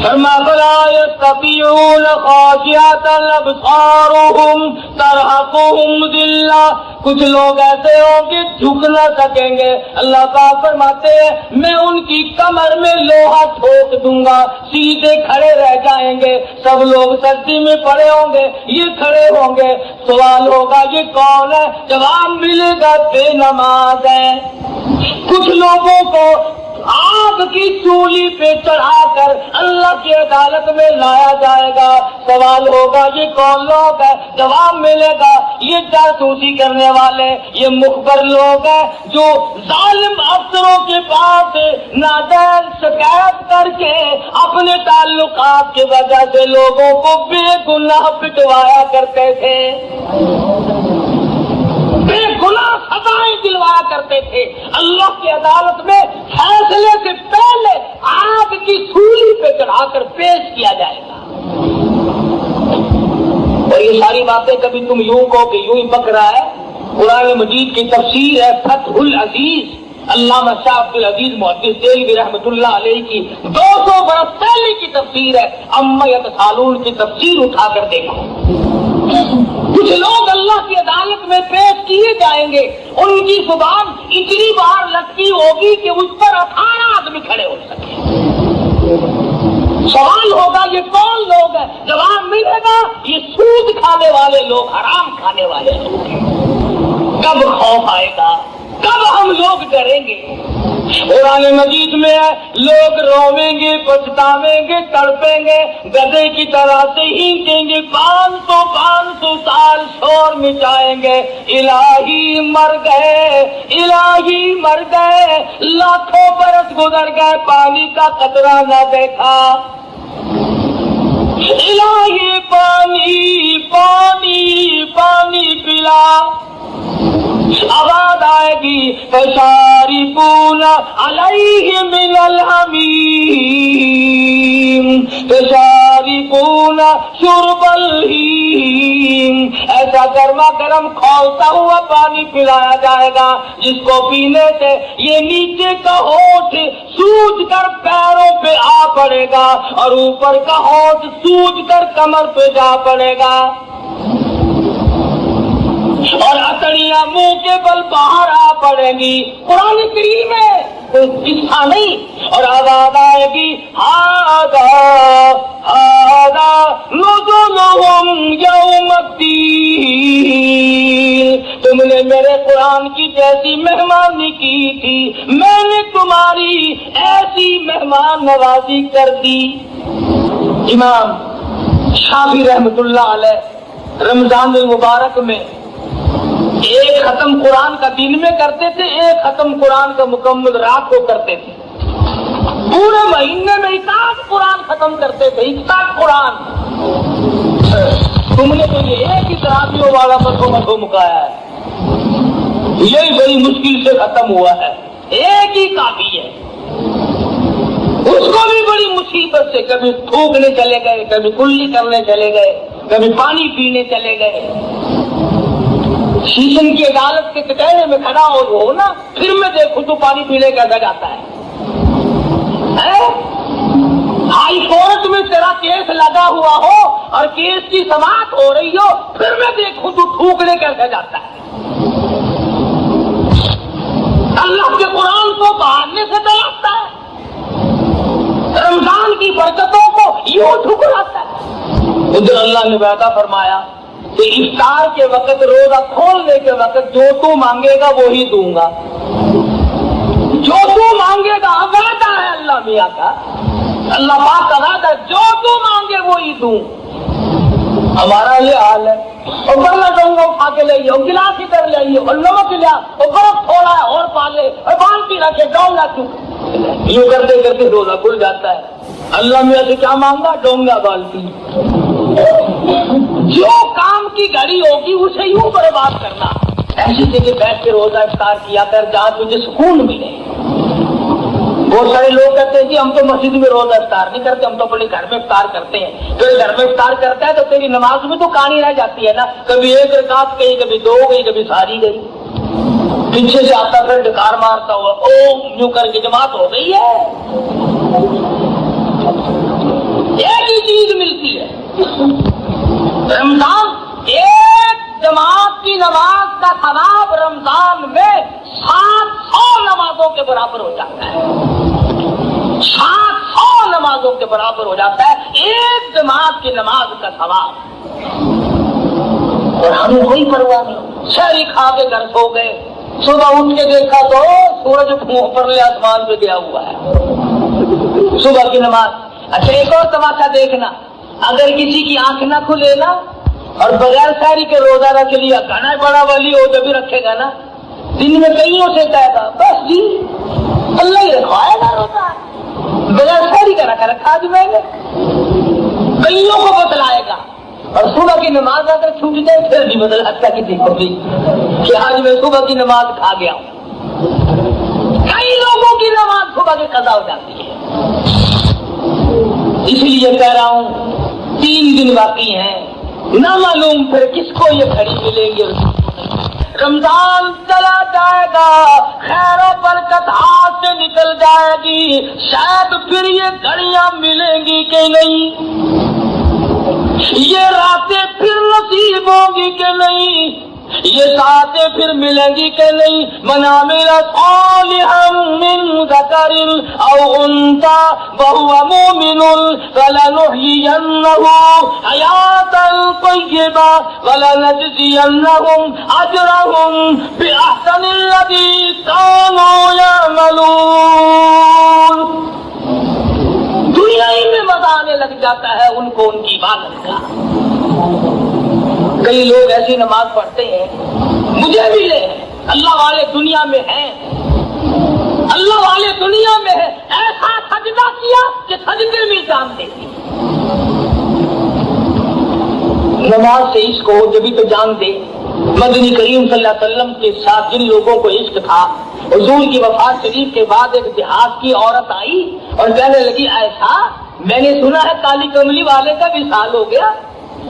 فَلَا يَسْتَطِيعُونَ خَاشِعَةً أَبْصَارُهُمْ تَرْهَقُهُمْ ذِلَّةٌ. کچھ لوگ ایسے ہوں کہ جھک نہ سکیں گے. اللہ پاک فرماتے ہیں میں ان کی کمر میں لوہا ٹھوک دوں گا، سیدھے کھڑے رہ جائیں گے. سب لوگ سجدے میں پڑے ہوں گے، یہ کھڑے ہوں گے. سوال ہوگا یہ کون ہے؟ جواب ملے گا بے نماز ہے. کچھ لوگوں کو آگ کی چولی پہ چڑھا کر اللہ کی عدالت میں لایا جائے گا. سوال ہوگا یہ کون لوگ ہے؟ جواب ملے گا یہ جاسوسی کرنے والے، یہ مخبر لوگ ہیں جو ظالم افسروں کے پاس ناجائز شکایت کر کے اپنے تعلقات کی وجہ سے لوگوں کو بے گناہ پٹوایا کرتے تھے، بے گناہ سزائیں دلوایا کرتے تھے. اللہ کی عدالت میں فیصلے سے پہلے آگ کی سولی پہ چڑھا کر پیش کیا جائے گا. اور یہ ساری باتیں کبھی تم یوں کہو کہ یوں ہی پک رہا ہے. قرآن مجید کی تفسیر ہے فتح العزیز، علامہ شاہ عبد العزیز محدث دہلوی رحمۃ اللہ علیہ کی 200 برس پہلے کی تفسیر ہے. اما یتسالون کی تفسیر اٹھا کر دیکھو. کچھ لوگ اللہ کی عدالت میں پیش کیے جائیں گے، ان کی زبان اتنی بار لٹکی ہوگی کہ اس پر 18 آدمی کھڑے ہو سکے. سوال ہوگا یہ کون لوگ ہیں؟ جواب ملے گا یہ سود کھانے والے لوگ، حرام کھانے والے لوگ ہیں. کب خوف آئے گا؟ کب ہم لوگ ڈریں گے؟ قرآن مجید میں ہے لوگ رویں گے، پچھتاویں گے، تڑپیں گے، گدھے کی طرح سے ہینچیں گے، 500 سال شور مچائیں گے. الہی مر گئے، الہی مر گئے، لاکھوں برس گزر گئے، پانی کا قطرہ نہ دیکھا. الہی پانی پانی پانی پلا. آواز آئے گی فشاربون علیہ من الحمیم، فشاربون شرب الہیم. ایسا گرما گرم کھولتا ہوا پانی پلایا جائے گا جس کو پینے سے یہ نیچے کا ہونٹ سوج کر پیروں پہ آ پڑے گا اور اوپر کا ہونٹ سوج کر کمر پہ جا پڑے گا اور اتڑیاں منہ کے بل باہر آ پڑیں گی. قرآن کریم میں کوئی قصہ نہیں. اور آواز آئے گی ہاذا نزلهم یوم الدین. تم نے میرے قرآن کی جیسی مہمانی کی تھی میں نے تمہاری ایسی مہمان نوازی کر دی. امام شافعی رحمۃ اللہ علیہ رمضان المبارک میں ایک ختم قرآن کا دن میں کرتے تھے, ایک ختم قرآن کا مکمل رات کو کرتے تھے. پورے مہینے میں 61 قرآن ختم کرتے تھے, 61 قرآن. تم نے تو یہ ایک ہی تراویحوں والا مدھو مکایا ہے, یہی بڑی مشکل سے ختم ہوا ہے, ایک ہی کافی ہے. اس کو بھی بڑی مصیبت سے کبھی تھوکنے چلے گئے, کبھی کلی کرنے چلے گئے, کبھی پانی پینے چلے گئے. شیشن کی عدالت کے کٹہرے میں کھڑا ہو نا, پھر میں دیکھوں تو پانی پینے کا دگ آتا ہے. ہائی کورٹ میں تیرا کیس لگا ہوا ہو اور کیس کی سماعت ہو رہی ہو, پھر میں دیکھوں تو تھوکنے کا دگ آتا ہے. اللہ کے قرآن کو بہانے سے ڈراتا ہے, رمضان کی برکتوں کو یوں ٹھکراتا ہے. ادھر اللہ نے وعدہ فرمایا کہ افطار کے وقت روزہ کھولنے کے وقت جو تو مانگے گا وہی دوں گا. جو تو مانگے گا وعدہ ہے اللہ میاں کا, اللہ پاک کا وعدہ, جو تو مانگے وہی دوں. ہمارا یہ حال ہے, اور بڑا دوں گا اٹھا کے لائیے, اور گلاس ہی کر لائیے, اور نمک لیا, اور برف تھوڑا ہے اور پالے, اور بالٹی رکھے ڈونگا کیوں, یوں کرتے کرتے روزہ کھل جاتا ہے. اللہ میاں سے کیا مانگا, ڈونگا بالٹی. جو کام کی گھڑی ہوگی اسے یوں برباد کرنا. ایسی جگہ بیٹھ کے روزہ افطار کیا کر جہاں تجھے سکون ملے. بہت سارے لوگ کہتے ہیں کہ ہم تو مسجد میں روزہ افطار نہیں کرتے, ہم تو اپنے گھر میں افطار کرتے ہیں. تو گھر میں افطار کرتا ہے تو تیری نماز میں تو کہانی رہ جاتی ہے نا, کبھی ایک رکعت گئی, کبھی دو گئی, کبھی ساری گئی. پیچھے سے آتا پھر ڈکار مارتا ہوا او یوں کر کے جماعت ہو گئی ہے. ایک ہی چیز ملتی ہے, رمضان. ایک جماعت کی نماز کا ثواب رمضان میں 700 نمازوں کے برابر ہو جاتا ہے. 700 نمازوں کے برابر ہو جاتا ہے ایک جماعت کی نماز کا ثواب. اور ہمیں کوئی پرواہ نہیں, شہری کھا کے گھر سو گئے, صبح اٹھ کے دیکھا تو سورج اوپر آسمان پہ گیا ہوا ہے. صبح کی نماز. اچھا ایک اور تماشا دیکھنا, اگر کسی کی آنکھ نہ کھلے نا اور بغیر سحری کے روزہ رکھ لیا, گھنا بڑا والی ہو جب بھی رکھے گا نا, دن میں کئیوں سے کہے گا بس جی اللہ ہی رکھوایا گا روزہ, بغیر سحری کا رکھا آج میں نے, کئیوں کو بتلائے گا. اور صبح کی نماز اگر چھوٹ جائے پھر بھی بدلاتا کسی کو بھی کہ آج میں صبح کی نماز کھا گیا ہوں. کئی لوگوں کی نماز صبح کی قضا ہو جاتی ہے. اس لیے کہہ رہا ہوں 3 دن باقی ہیں, نہ معلوم پھر کس کو یہ گھڑی ملے گی. رمضان چلا جائے گا, خیر و برکت ہاتھ سے نکل جائے گی, شاید پھر یہ گھڑیاں ملیں گی کہ نہیں, یہ راتیں پھر نصیب ہوں گی کہ نہیں, یہ ساتیں پھر ملیں گی کہ نہیں. من عمل صالحا من ذکر او انثى وهو مؤمن فلنحيينه حياة طيبة ولنجزينهم اجرهم باحسن الذي كانوا يعملون. دنیا ہی میں مزہ آنے لگ جاتا ہے ان کو ان کی عبادت کا. کئی لوگ ایسی نماز پڑھتے ہیں, مجھے ملے اللہ والے دنیا میں ہیں, اللہ والے دنیا میں ہے, ایسا سجدہ کیا کہ سجدے میں جان دے دی. نماز سے عشق ہو جبھی تو جان دے. مدنی کریم صلی اللہ علیہ وسلم کے ساتھ جن لوگوں کو عشق تھا, حضور کی وفات شریف کے بعد ایک دیہات کی عورت آئی اور کہنے لگی ایسا میں نے سنا ہے کالی کملی والے کا وصال ہو گیا,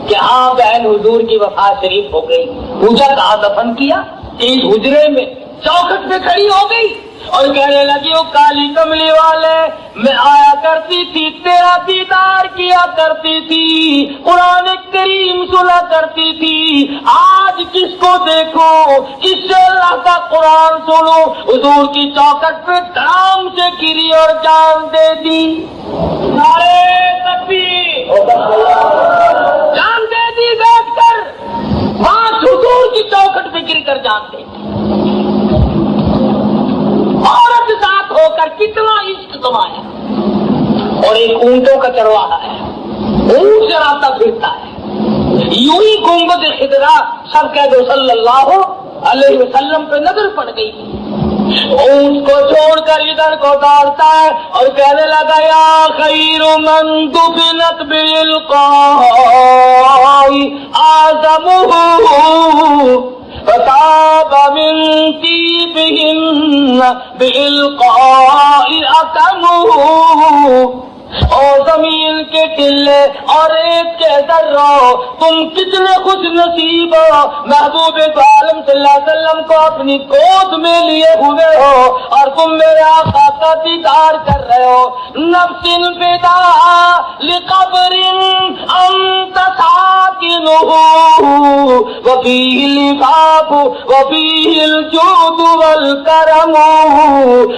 کہ ہاں بہن حضور کی وفات شریف ہو گئی. پوچھا کہاں دفن کیا؟ اس حجرے میں چوکھٹ پہ کھڑی ہو گئی اور کہنے لگی وہ کالی کملی والے میں آیا کرتی تھی تیرا دیدار کیا کرتی تھی قرآن کریم سنا کرتی تھی آج کس کو دیکھو کس سے اللہ کا قرآن سنو. حضور کی چوکھٹ پہ دھڑام سے گری اور جان دے دی. نعرے تکبیر جان دے دی بیٹھ کر وہاں حضور کی چوکھٹ پہ گر کر جان دے دی. عورت ذات ہو کر کتنا عشق کمایا اور ایک اونٹوں کا چرواہا ہے اونٹ چراتا پھرتا ہے یوں ہی گنبد خضرا سب کہہ دو صلی اللہ علیہ وسلم پہ نظر پڑ گئی. اونٹ کو چھوڑ کر ادھر کو دوڑتا ہے اور کہنے لگا یا خیر من دفنت بالقاء اعظمہ فتاب من طیبہن بالقاء اکمہ. اور زمین کے ٹلے اور ایک کے ذرہ تم کتنے خوش نصیب ہو محبوب عالم صلی اللہ علیہ وسلم کو اپنی گود میں لیے ہوئے ہو اور تم میرے آقا کا دیدار کر رہے ہو. نفس فدا لقبر انت ساکنہ وفیہ الفاق وفیہ الجود والکرم.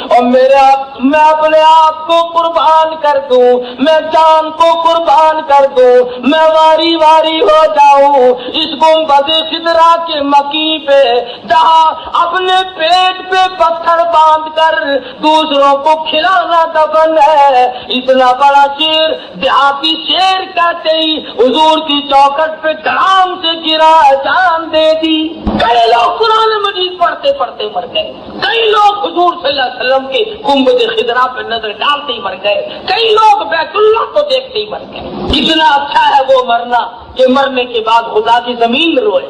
اور میں اپنے آپ کو قربان کر دوں میں جان کو قربان کر دوں میں واری واری ہو جاؤں اس گنبد خضرا کے مکی پہ جہاں اپنے پیٹ پہ پتھر باندھ کر دوسروں کو کھلانا دفن ہے. اتنا بڑا شیر دیہاتی شیر کہتے ہی حضور کی چوکھٹ پہ دھڑام سے گرا جان دے دی. کئی لوگ قرآن مجید پڑھتے پڑھتے مر گئے. کئی لوگ حضور صلی اللہ علیہ وسلم کے گنبد خضرا پہ نظر ڈالتے ہی مر گئے. کئی لوگ بیت اللہ کو دیکھتے ہی مر گئے. اتنا اچھا ہے وہ مرنا کہ مرنے کے بعد خدا کی زمین روئے.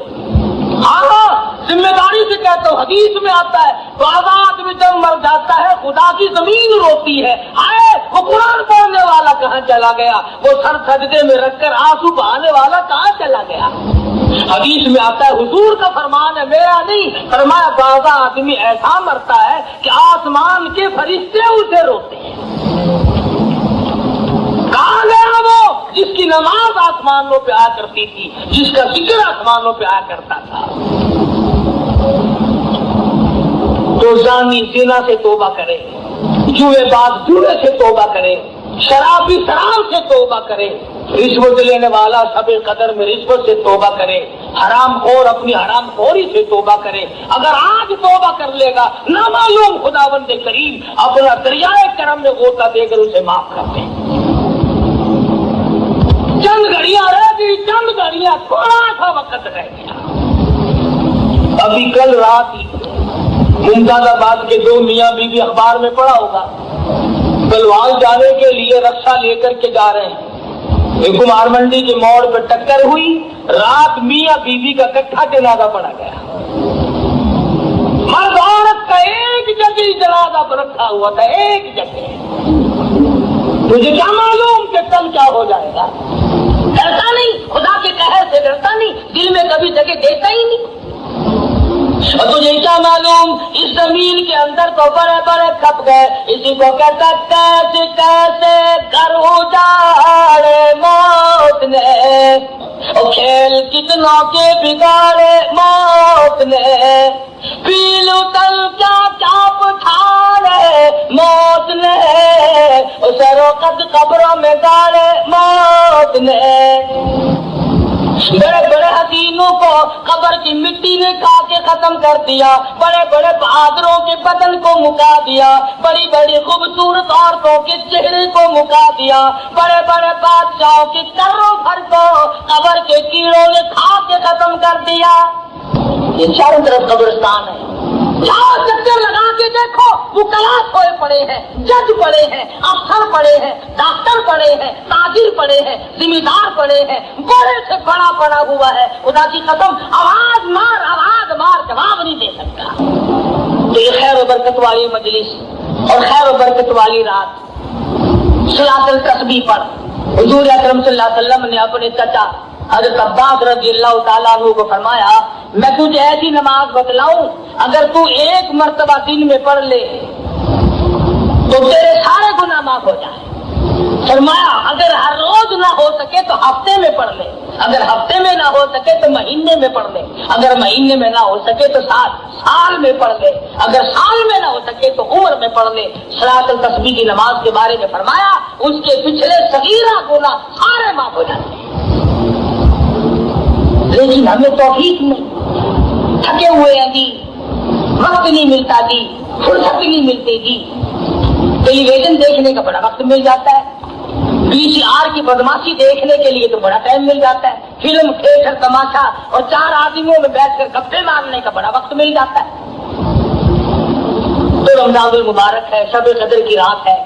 ہاں ذمہ داری سے کہتا ہوں حدیث میں آتا ہے بعض آدمی جب مر جاتا ہے خدا کی زمین روتی ہے آئے وہ قرآن پڑھنے والا کہاں چلا گیا وہ سر سجدے میں رکھ کر آنسو بہانے والا کہاں چلا گیا. حدیث میں آتا ہے حضور کا فرمان ہے میرا نہیں فرمایا بعض آدمی ایسا مرتا ہے کہ آسمان کے فرشتے اسے روتے ہیں. کہاں گیا وہ جس کی نماز آسمانوں پہ آیا کرتی تھی جس کا ذکر آسمانوں پہ آیا کرتا تھا. تو زانی زنا سے توبہ کرے جوئے باز جوئے سے توبہ کرے شرابی شراب سے توبہ کرے رشوت لینے والا سب قدر میں رشوت سے توبہ کرے حرام خور اپنی حرام خوری سے توبہ کرے. اگر آج توبہ کر لے گا نامعلوم خداوند کریم اپنا دریائے کرم میں غوطہ دے کر اسے معاف کر دے. چند گھڑیاں رہ گئی چند گھڑیاں تھوڑا سا وقت رہ گیا. ابھی کل رات ہی ممتاز آباد کے دو میاں بیوی اخبار میں پڑھا ہوگا بلوال جانے کے لیے رکشہ لے کر کے جا رہے ہیں کمار منڈی کے موڑ پہ ٹکر ہوئی رات میاں بیوی کا کٹھا جنازہ پڑا گیا. مرد عورت کا ایک جگہ جنازہ رکھا ہوا تھا ایک جگہ. تجھے کیا معلوم کہ کل کیا ہو جائے گا. ڈرتا نہیں خدا کے قہر سے ڈرتا نہیں دل میں کبھی جگہ دیتا ہی نہیں. اور تجھے کیا معلوم اس زمین کے اندر تو بڑے بڑے کھپ گئے اسی کو کہتا کیسے کیسے کر اجاڑے موت نے اور کھیل کتنوں کے بگاڑے موت نے پیل اتل کیا چاپ ٹھاڑے موت نے اور سرو قد قبروں میں گاڑے موت نے. بڑے بڑے حسینوں کو قبر کی مٹی نے کھا کے ختم کر دیا بڑے بڑے بہادروں کے بدن کو مکا دیا بڑی بڑی خوبصورت عورتوں کے چہرے کو مکا دیا بڑے بڑے بادشاہوں کے کروں بھر کو قبر کے کیڑوں نے کھا کے ختم کر دیا. یہ چاروں طرف قبرستان ہے. جاؤ چکر لگا کے دیکھو وکلا سوئے پڑے ہیں جج پڑے ہیں افسر پڑے ہیں ڈاکٹر پڑے ہیں تاجر پڑے ہیں ذمہ دار پڑے ہیں بڑے سے بڑا پڑا ہوا ہے. خدا کی قسم آواز مار جواب نہیں دے سکتا. تو یہ خیر و برکت والی مجلس اور خیر و برکت والی رات صلاۃ التسبیح پڑھ حضور اکرم صلی اللہ علیہ وسلم نے اپنے چچا حضرت عباس رضی اللہ تعالیٰ عنہ کو فرمایا میں تجھے ایسی نماز بتلاؤں اگر تو ایک مرتبہ دن میں پڑھ لے تو تیرے سارے گناہ معاف ہو جائیں. فرمایا اگر ہر روز نہ ہو سکے تو ہفتے میں پڑھ لے, اگر ہفتے میں نہ ہو سکے تو مہینے میں پڑھ لے, اگر مہینے میں نہ ہو سکے تو سال میں پڑھ لے, اگر سال میں نہ ہو سکے تو عمر میں پڑھ لے. صلاۃ التسبیح کی نماز کے بارے میں فرمایا اس کے پچھلے صغیرہ گناہ سارے معاف ہو جاتے ہیں. لیکن ہمیں توفیق نہیں, تھکے ہوئے ہیں جی, وقت نہیں ملتا جی, فرصت نہیں ملتی جی. ٹیلی ویژن دیکھنے کا بڑا وقت مل جاتا ہے, VCR کی بدماشی دیکھنے کے لیے تو بڑا ٹائم مل جاتا ہے, فلم تھیٹر تماشا اور 4 آدمیوں میں بیٹھ کر گپے مارنے کا بڑا وقت مل جاتا ہے. تو رمضان المبارک ہے, شب قدر کی رات ہے.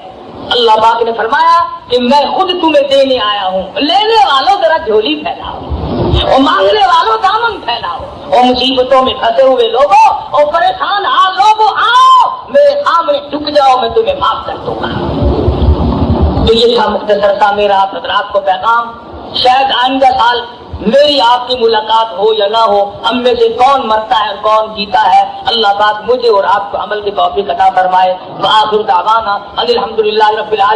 اللہ پاک نے فرمایا کہ میں خود تمہیں دینے آیا ہوں, لینے والوں ذرا جھولی پھیلاؤ اور مانگنے والوں دامن پھیلاؤ, اور مصیبتوں میں پھنسے ہوئے لوگوں اور پریشان حال لوگوں آؤ میرے سامنے جھک جاؤ, میں تمہیں معاف کر دوں گا. تو یہ تھا مختصر سا میرا آپ حضرات کو پیغام. شاید آئندہ سال میری آپ کی ملاقات ہو یا نہ ہو, ہم میں سے کون مرتا ہے اور کون جیتا ہے, اللہ پاک مجھے اور آپ کو عمل کی توفیق عطا فرمائے. وآخر دعوانا الحمدللہ رب العالمین.